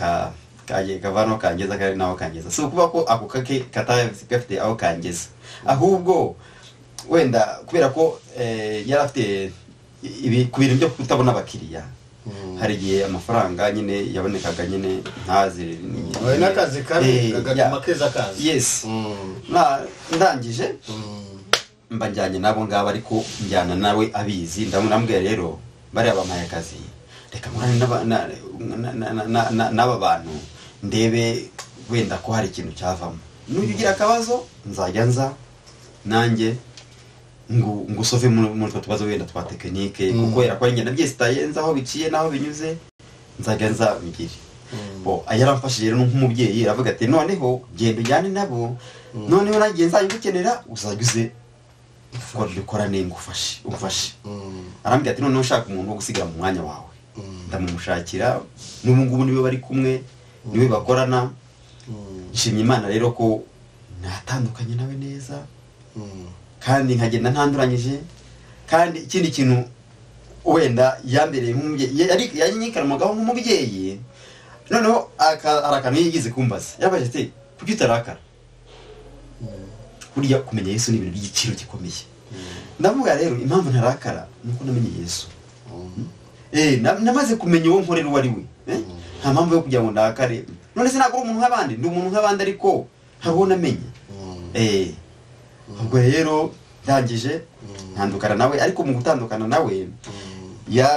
kavano kangeza kari naho kangeza so kuba ko ako kake katafite aho kangeza ahubwo wenda kubera ko yarafite ku bintu byo kutabona abakiriya hari igihe amafaranga nyine yabonekaga nyine ntazi oya n'akazi kabi kagatuma keza kazi yes ndangije mba njyanye nabo ngabo ariko njyana nawe abizi ndamubwira rero bari abampaye akazi reka murane n'aba bantu ndebe wenda ko hari ikintu cyavamo nugira akabazo nzajya nza nanjye ngusove muri twa tubazo wenda twa tekinike kuko era ko ngenda byesitaye nzaho biciye naho binyuze nzajya nza bigire yaramfashije rero nk'umubyeyi aravuga ati noneho genda ujyane nabo noneho nagiye nzajya gukenera uzaguze ko dukorane ngufashe arambwira ati noneho ushaka umuntu wo gusigara mu mwanya wawe ndamumushakira n'ubu ngubu niwe bari kumwe niwe bakorana nshimye Imana rero ko natandukanye nawe neza kandi nkagenda ntanduranyije kandi ikindi kintu wenda yambereye nk'umubyeyi yanyikaramaga nk'umubyeyi noneho arakana yigize kumbaza yabaje ati kuki utarakara buriya kumenya Yesu ni ibintu by'igiciro gikomeye ndavuga rero impamvu ntarakara nuko namenye Yesu namaze kumenya uwo nkorera uwo ari we nta mpamvu yo kugira ngo ndakare none se ntabwo umuntu nk'abandi ndi umuntu nk'abandi ariko hari uwo namenye ubwo rero ndangije ntandukana nawe ariko mu gutandukana nawe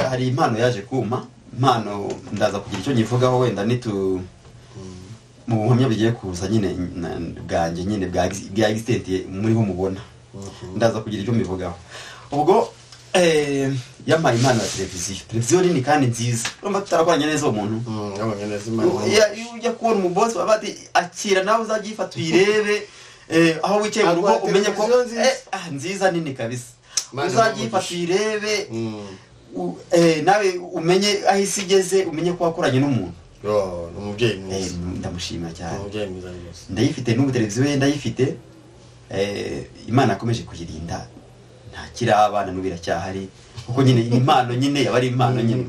hari impano yaje kuma impano ndaza kugira icyo nyivugaho wenda mu buhamya bigiye kuza nyine bwanjye nyine bwa existenti muriho mubona ndaza kugira icyo mbivugaho ubwo yampaye impano ya televiziyo nini kandi nziza urumva tutarakoranye neza uwo muntu iyo ujya kubona umubosi baba bati akira nawe uzajya uyifata uyirebe aho wicaye mu rugo umenye ko nziza nini kabisa uzajya uyifata uyirebe nawe umenye aho isi igeze umenye ko wakoranye n'umuntu umubyeyi mwiza ndamushima cyane ndayifite n'ubu televiziyo ye ndayifite Imana akomeje kuyirinda ntakiri abana n'ubu iracyahari kuko nyine impano nyine yaba ari impano nyine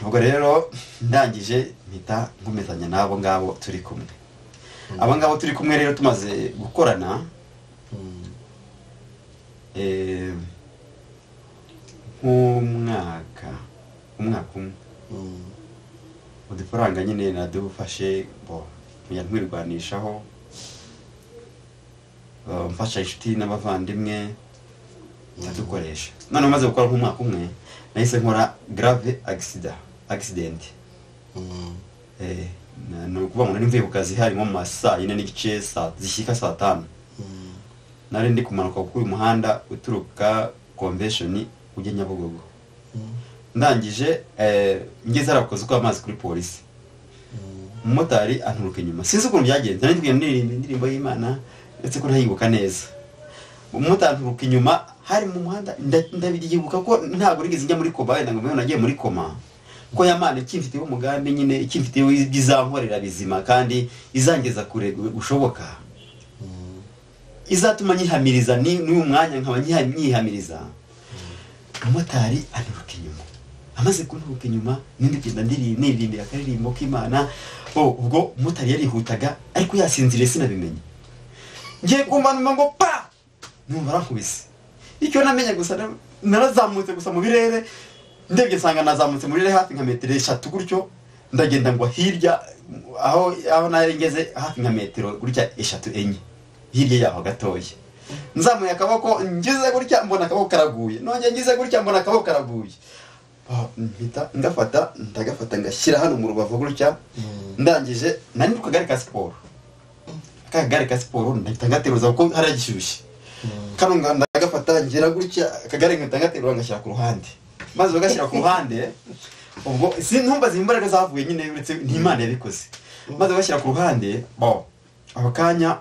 ubwo rero ndangije mpita nkomezanya n'abo ngabo turi kumwe abo ngabo turi kumwe rero tumaze gukorana nk'umwaka umwe udufaranga nyine nadufashe ntwirwanishaho mfasha inshuti n'abavandimwe ndadukoresha none maze gukora nk'umwaka umwe nahise nkora grave accident ni ukuvuga ngo nari mvuye ku kazi harimo mu masaa 4 n'igice zishyika saa 5 nari ndi kumanuka ku muhanda uturuka convention ujya Nyabugogo ndangije ngeze arakoze uko amazi kuri polisi umumotari anturuka inyuma sinzi ukuntu byagenze nari ngiye indirimbo y'Imana ndetse ko ntayibuka neza umumotari anturuka inyuma hari mu muhanda ndabigibuka ko ntabwo rigeze njya muri koma wenda ngo mwe nagiye muri koma ko yamana ikimfite umugambi nyine ikimfite bizankorera bizima kandi izangeza kure gushoboka izatuma nyihamiriza ni umwanya nkaba nyihamiriza umumotari anturuka inyuma amaze kunturuka inyuma nindugenda niririmbira akaririmbo k'Imana ubwo umumotari yarihutaga ariko yasinziriye sinabimenye ngiye kumva ngo pa numva arankubise icyo namenye gusa narazamutse gusa mu birere ndebye nsanga nazamutse muri hafi nka metero 3 gutyo ndagenda ngo hirya aho nari ngeze hafi nka metero gutya 3-4 hirya yaho gatoya nzamuye akaboko ngize gutya mbona akaboko karaguye nonye ngize gutya mbona akaboko karaguye mpita ndagafata ngashyira hano mu rubavu gutya ndangije nani ku kagare ka siporo ndahita ngateruza kuko haragishyushye kano ndagafata ngira gutya akagare nkahita ngaterura ngashyira ku ruhande maze bagashyira ku ruhande ubwo sintumbaza imbaraga zavuye nyine uretse n'Imana yabikoze maze bagashyira ku ruhande abo kanya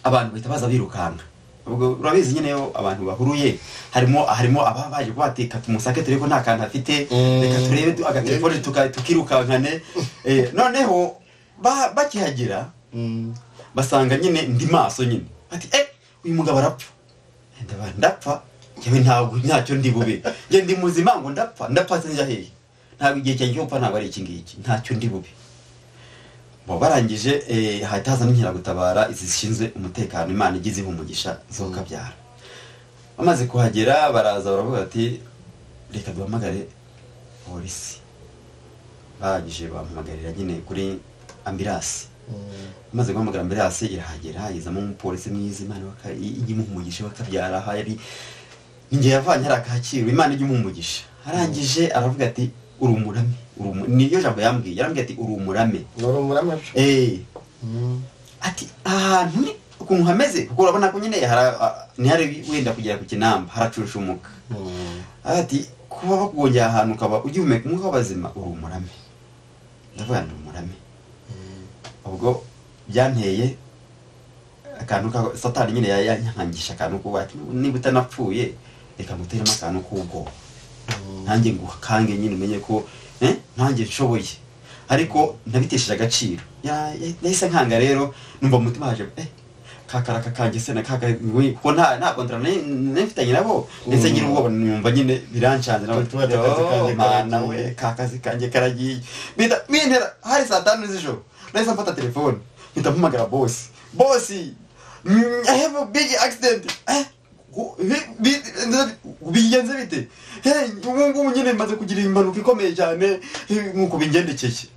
abantu bahita baza birukanka ubwo urabizi nyine yo abantu bahuruye harimo ababaje kubateka tumusake tureko nta kantu afite reka turebe agatelefone tukirukankane noneho bakihagera basanga nyine ndi maso nyine ati uyu mugabo arapfa ndapfa yewe ntabwo ntacyo ndi bube nge ndi muzima ngo ndapfa sinjya hehe ntabwo igihe cyanjye cyo gupfa ntabwo ari iki ngiki ntacyo ndi bube barangije hataza n'inkeragutabara izishinzwe umutekano Imana igize umugisha zo kabyara bamaze kuhagera baraza baravuga ati reka duhamagare polisi. Bagije bampamagarira nyine kuri ambulance. Maze guhamagara ambulance irahagera, izamo umupolisi mwiza, Imana igimuhumugisha bakabyara hari ninge yavanye hari akakiro, Imana igimuhumugisha. Arangije aravuga ati urumurame, niyo jambo yambwiye, yarambwiye ati urumurame. Urumurame? Ati ahantu ni ukuntu hameze, kuko urabona ko nyine ntihari wenda kugera ku kinamba, haracushumuka. Ati kuba bakugongera ahantu ukaba ugihumeka umwuka w'abazima, urumurame. Ndavuga ndi umurame. Ubwo byanteye akantu ka Satani nyine yanyangisha akantu ko ati niba utanapfuye reka muteremo akantu k'ubwo. Nanjye ngo kange nyine umenye ko nanjye nshoboye. Ariko nabitesheje agaciro. Yahise nkanga rero numva umutima haje kakaraka kanjye se na kaka ko nta kontra nefitanye nabo ndetse ngira ubwo numva nyine birancanze nawe Mana we kakazi kanjye karagiye. Bintera hari saa 5 z'ijoro. Nahise mfata telefone mpita mpamagara boss. I have a big accident. Bigenze bite? Ubu nyine maze kugira impanuka ikomeye cyane nkuko bingendekeye.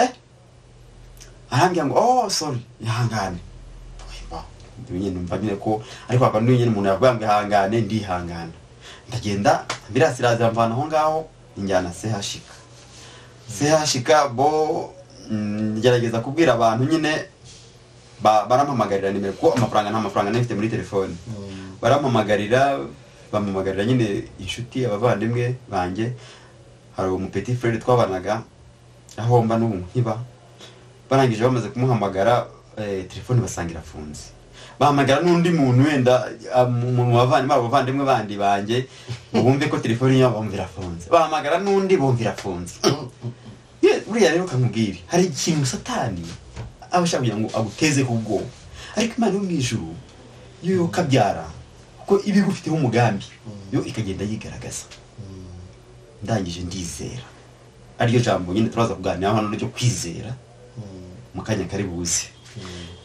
Arambya ngo oh sorry ihangane. Nyine numva nyine ko ariko abantu nyine umuntu yabwambwe ihangane ndihangana. Ndagenda ambulance iraza mvana aho ngaho injyana sehashika bo ngerageza kubwira abantu nyine barampamagarira nimero ko amafaranga nifite muri telefone. Barampamagarira bampamagarira nyine inshuti abavandimwe banjye. Hari umupeti frere twabanaga aho mba n'ubu nkiba. Barangije bamaze kumuhamagara telefone basangira funze. Bahamagara n'undi muntu wenda mu bavandimwe bandi banjye bumve ko telefone yabo bumvira funze. Bahamagara n'undi bumvira funze. Buriya rero kamubwire hari ikintu Satani abashaka kugira ngo aguteze kubwo. Ariko Imana yo mu ijuru yo kabyara ko ibigufiteho umugambi yo ikagenda yigaragaza. Ndangije ndizera ariyo jambo nyine turaza kuganira hano ryo kwizera mu kanya kari buze.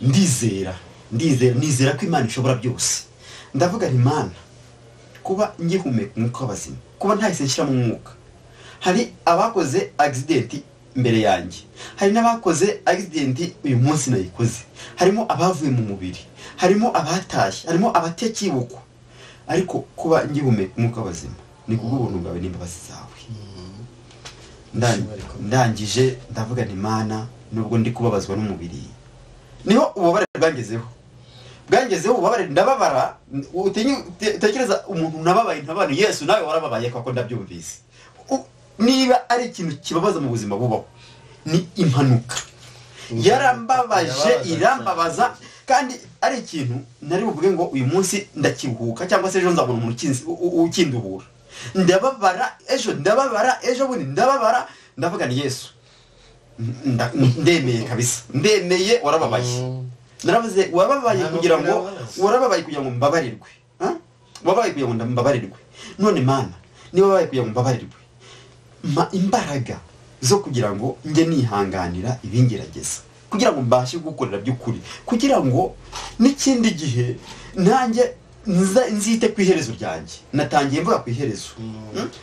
Nizera ko Imana ishobora byose. Ndavuga nti Imana kuba ngihumeka umwuka w'abazima, kuba ntahise nshyira mu mwuka. Hari abakoze accident mbere yanjye, hari n'abakoze accident uyu munsi nayikoze, harimo abavuye mu mubiri, harimo abatashye, harimo abatekibukwa. Ariko kuba ngihumeka umwuka w'abazima ni kubw'ubuntu bwawe n'imbabazi zawe. Ndangije ndavuga nti Imana nubwo ndi kubabazwa n'umubiri niho ububabare bwangezeho ububabare ndababara. Utekereza umuntu nababaye ntabana Yesu nawe warababaye kwako ndabyumvise. Niba ari ikintu kibabaza mu buzima bubaho ni impanuka. Yarambabaje irambabaza kandi ari ikintu nari buvuge ngo uyu munsi ndakiruhuka cyangwa se ejo nzabona umuntu ukinduhura. Ndababara ejo bundi ndababara. Ndavuga ni Yesu ndemeye kabisa, ndemeye warababaye. Naravuze warababaye kugira ngo mbabarirwe. Wababaye kugira ngo mbabarirwe. None Mana niba wabaye kugira ngo mbabarirwe, ma imbaraga zo kugira ngo nge nihanganira ibingerageza, kugira ngo mbashe gukorera by'ukuri, kugira ngo n'ikindi gihe nanjye nzite ku iherezo ryanjye. Natangiye mvuga ku iherezo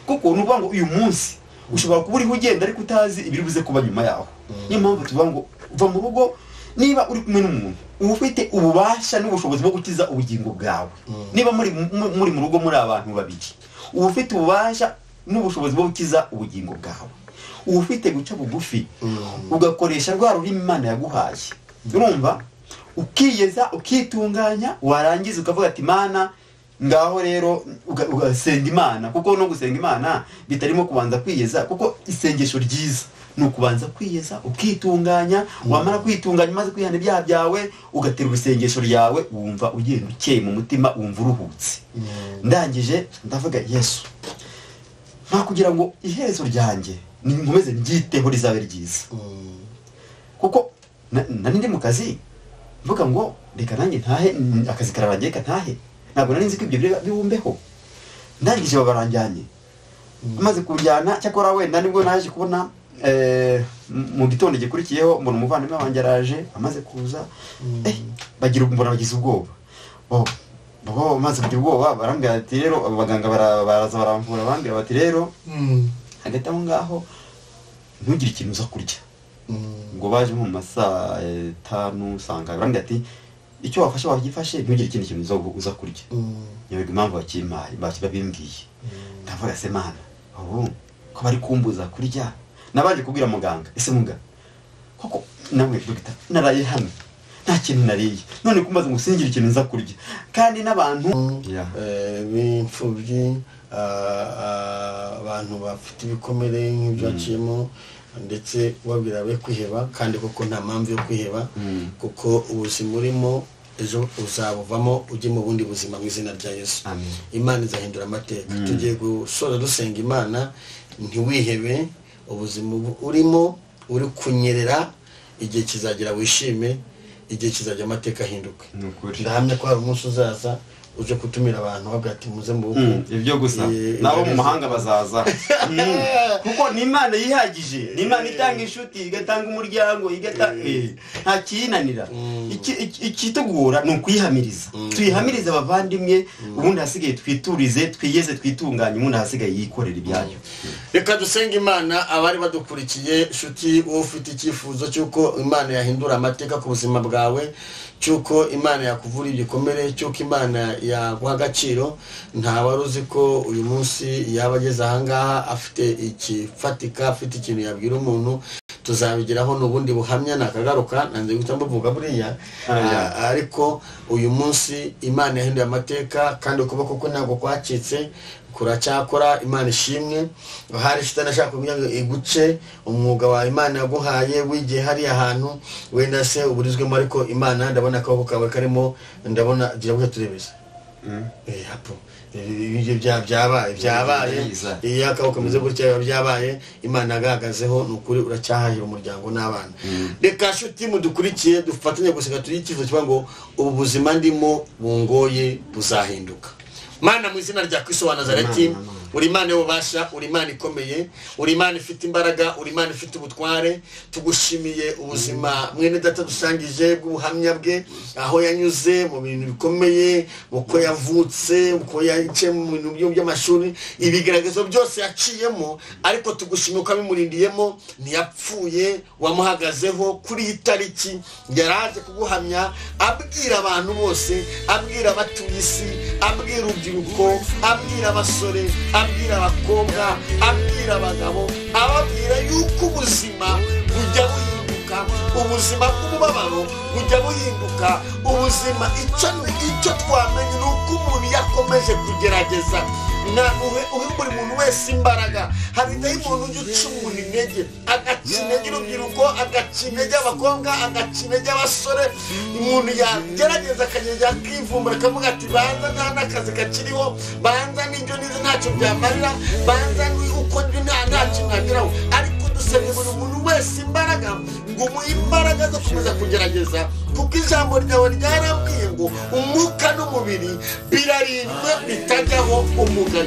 kuko nuvuga ngo uyu munsi ushobora kuba uriho ugenda ariko utazi ibiri buze kuba nyuma yaho. Niyo mpamvu tuvuga ngo uva mu rugo niba uri kumwe n'umuntu ufite ububasha n'ubushobozi bwo gukiza ubugingo bwawe. Niba muri mu rugo muri abantu babiri, ufite ububasha n'ubushobozi bwo gukiza ubugingo bwawe, ufite guca bugufi ugakoresha rwa rurimi Imana yaguhaye. Urumva ukiyeza ukitunganya, warangiza ukavuga ati Mana ngaho rero ugasenga Imana. Kuko no gusenga Imana bitarimo kubanza kwiyeza, kuko isengesho ryiza ni ukubanza kwiyeza ukitunganya. Wamara kwitunganya maze kwihana ibyaha byawe ugatera isengesho ryawe, wumva ugenda ukeye mu mutima, wumva uruhutse. Ndangije ndavuga Yesu nta kugira ngo iherezo ryanjye nkomeze ngyiteho rizabe ryiza. Kuko nari ndi mu kazi mvuga ngo reka nanjye ntahe akazi kararangiye ntahe, ntabwo nari nzi ko ibyo bibumbeho. Ndangije babaranjyanye, amaze kunjyana cyakora wenda nibwo naje kubona mu gitondo gikurikiyeho mbona umuvandimwe wanjye araje amaze kuza bagira mbona bagize ubwoba. bo maze kugira ubwoba barambwira ati rero abaganga baraza baramvura bambwira bati rero hagati aho ngaho ntugire ikintu uza kurya ngo baje mu masaa 5 usanga barambwira ati icyo wafashe wagifashe ntugire ikindi kintu uza kurya yego impamvu bakimpaye babimbwiye ndavuga se mana ko bari kumbuza kurya nabaje kubwira muganga ese muganga koko nawe dogita naraye hano nta kintu nariye none kumbaza ngo singira ikintu nza kurya kandi n'abantu b'imfubyi abantu bafite ibikomere nk'ibyaciyemo ndetse wabwira be kwiheba kandi koko nta mpamvu yo kwiheba kuko ubuzima urimo ejo uzabuvamo ujye mu bundi buzima mu izina rya Yesu. Imana izahindura amateka. Tugiye gusoza dusenga Imana, ntiwihebe, ubuzima urimo uri kunyerera, igihe kizagira wishime, igihe kizajya amateka ahinduka. Ndahamya ko hari umunsi uzaza uje kutumira abantu bagati muze mu bukwe ibyo gusa nabo mu mahanga bazaza kuko ni Imana yihagije, ni Imana itanga inshuti, igatanga umuryango, nta kinanira. Ikitugura ni ukuyihamiriza, tuyihamirize abavandimwe, ubundi hasigaye twiturize, twiyeze, twitunganye, ubundi hasigaye yikorera ibyayo. Reka dusenge Imana. Abari badukurikiye inshuti, wowe ufite icyifuzo cyuko Imana yahindura amateka ku buzima bwawe, cyuko Imana yakuvura igikomere, cyuko Imana yaguha agaciro, nta wari uzi ko uyu munsi yaba ageze ahangaha afite ikifatika, afite ikintu yabwira umuntu. Tuzabigeraho n'ubundi buhamya nakagaruka nanze guhita mbuvuga buriya, ariko uyu munsi Imana yahinduye amateka kandi ukuboko kwe ntabwo kwacitse, kuracyakora. Imana ishimwe. Hari shitana ashaka kugira iguce umwuga wa Imana yaguhaye, wigiye hari ahantu wenda se uburizwemo, ariko Imana ndabona akaboko kawe karimo, ndabona gira bwe turebeze hapo ibyo byabaye iyo akaboko kameze gutya byabaye, Imana agahagazeho, nukuri uracyahahira umuryango n'abana. Reka shuti mudukurikiye dufatanye gusenga, turi ikizo kiba ngo ubu buzima ndimo bungoye buzahinduka. Mana mu izina rya Kristo wa Nazareti, uri Imana y'ububasha, uri Imana ikomeye, uri Imana ifite imbaraga, uri Imana ifite ubutware. Tugushimiye ubuzima mwene data dusangije bw'ubuhamya bwe, aho yanyuze mu bintu bikomeye, uko yavutse, uko yaciye mu bintu by'amashuri, ibigaragazo byose yaciyemo, ariko tugushimiye ko abimurindiyemo, ntiyapfuye, wamuhagazeho kuri iyi tariki. Yaraje kuguhamya, abwira abantu bose, abwira abatuye isi, abwira urubyiruko, abwira abasore, abwira abakobwa, abwira abagabo, ababwira yuko ubuzima bujya buhinduka, ubuzima bw'umubabaro bujya buhinduka, ubuzima icyo twamenye ni uko umuntu yakomeje kugerageza. Uhe buri muntu wese imbaraga. Hari umuntu ujya uca umuntu intege, agaca intege urubyiruko, agaca intege abakobwa, agaca intege abasore. Umuntu yagerageza akagenda akivumbura akavuga ati banza nta n'akazi kakiriho, banza n'ibyo nize ntacyo byamarira, banza uko ntacyo mwageraho. Ariko dusabye buri muntu wese imbaraga, ngo umuhe imbaraga zo gukomeza kugerageza, kuko ijambo ryawe ryarabwiye ngo umwuka n'umubiri birarindwe bitajyaho umugayo.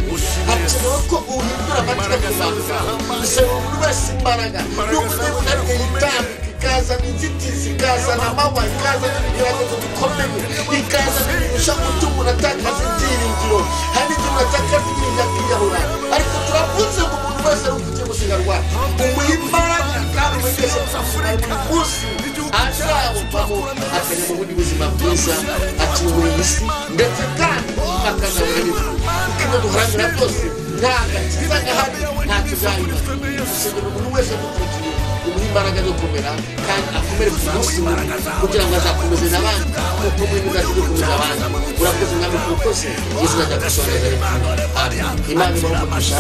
Hakenewe ko uhindura amateka kuzamuka. Dusabye buri wese imbaraga, n'uburyo butariwe yitambika, ikazana inzitizi, ikazana amahwa, ikazana ibigeragezo bikomeye, ikazana ibirusha gutuma umuntu atakaza ibyiringiro. Hari igihe umuntu atakaza ibyiringiro akiyahura, ariko turavuze ngo umuntu wese ari ufite gusigarwa, umuhe imbaraga kandi umwegeze buri munsi azabuvamo, akajya mu bundi buzima bwiza, akiyobora iyi si, ndetse kandi akazabona n'ijuru. Kuko ibyo duharanira byose nta gakiza gahari, nta kizahinduka. Dusengera umuntu wese dukurikiye, umuhe imbaraga zo kumera kandi akomere ku munsi mubi, kugira ngo azakomeze n'abandi nk'uko muri muzazi dukomeza abandi. Urakoze mwami kukoze Yesu najya gusora Nazareti. Imana ibamugisha.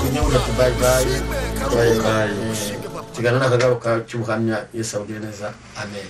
Tunyura tubayibayi kiganiro n'akagaruka cy'ubuhamya. Yesu abagire neza. Amen.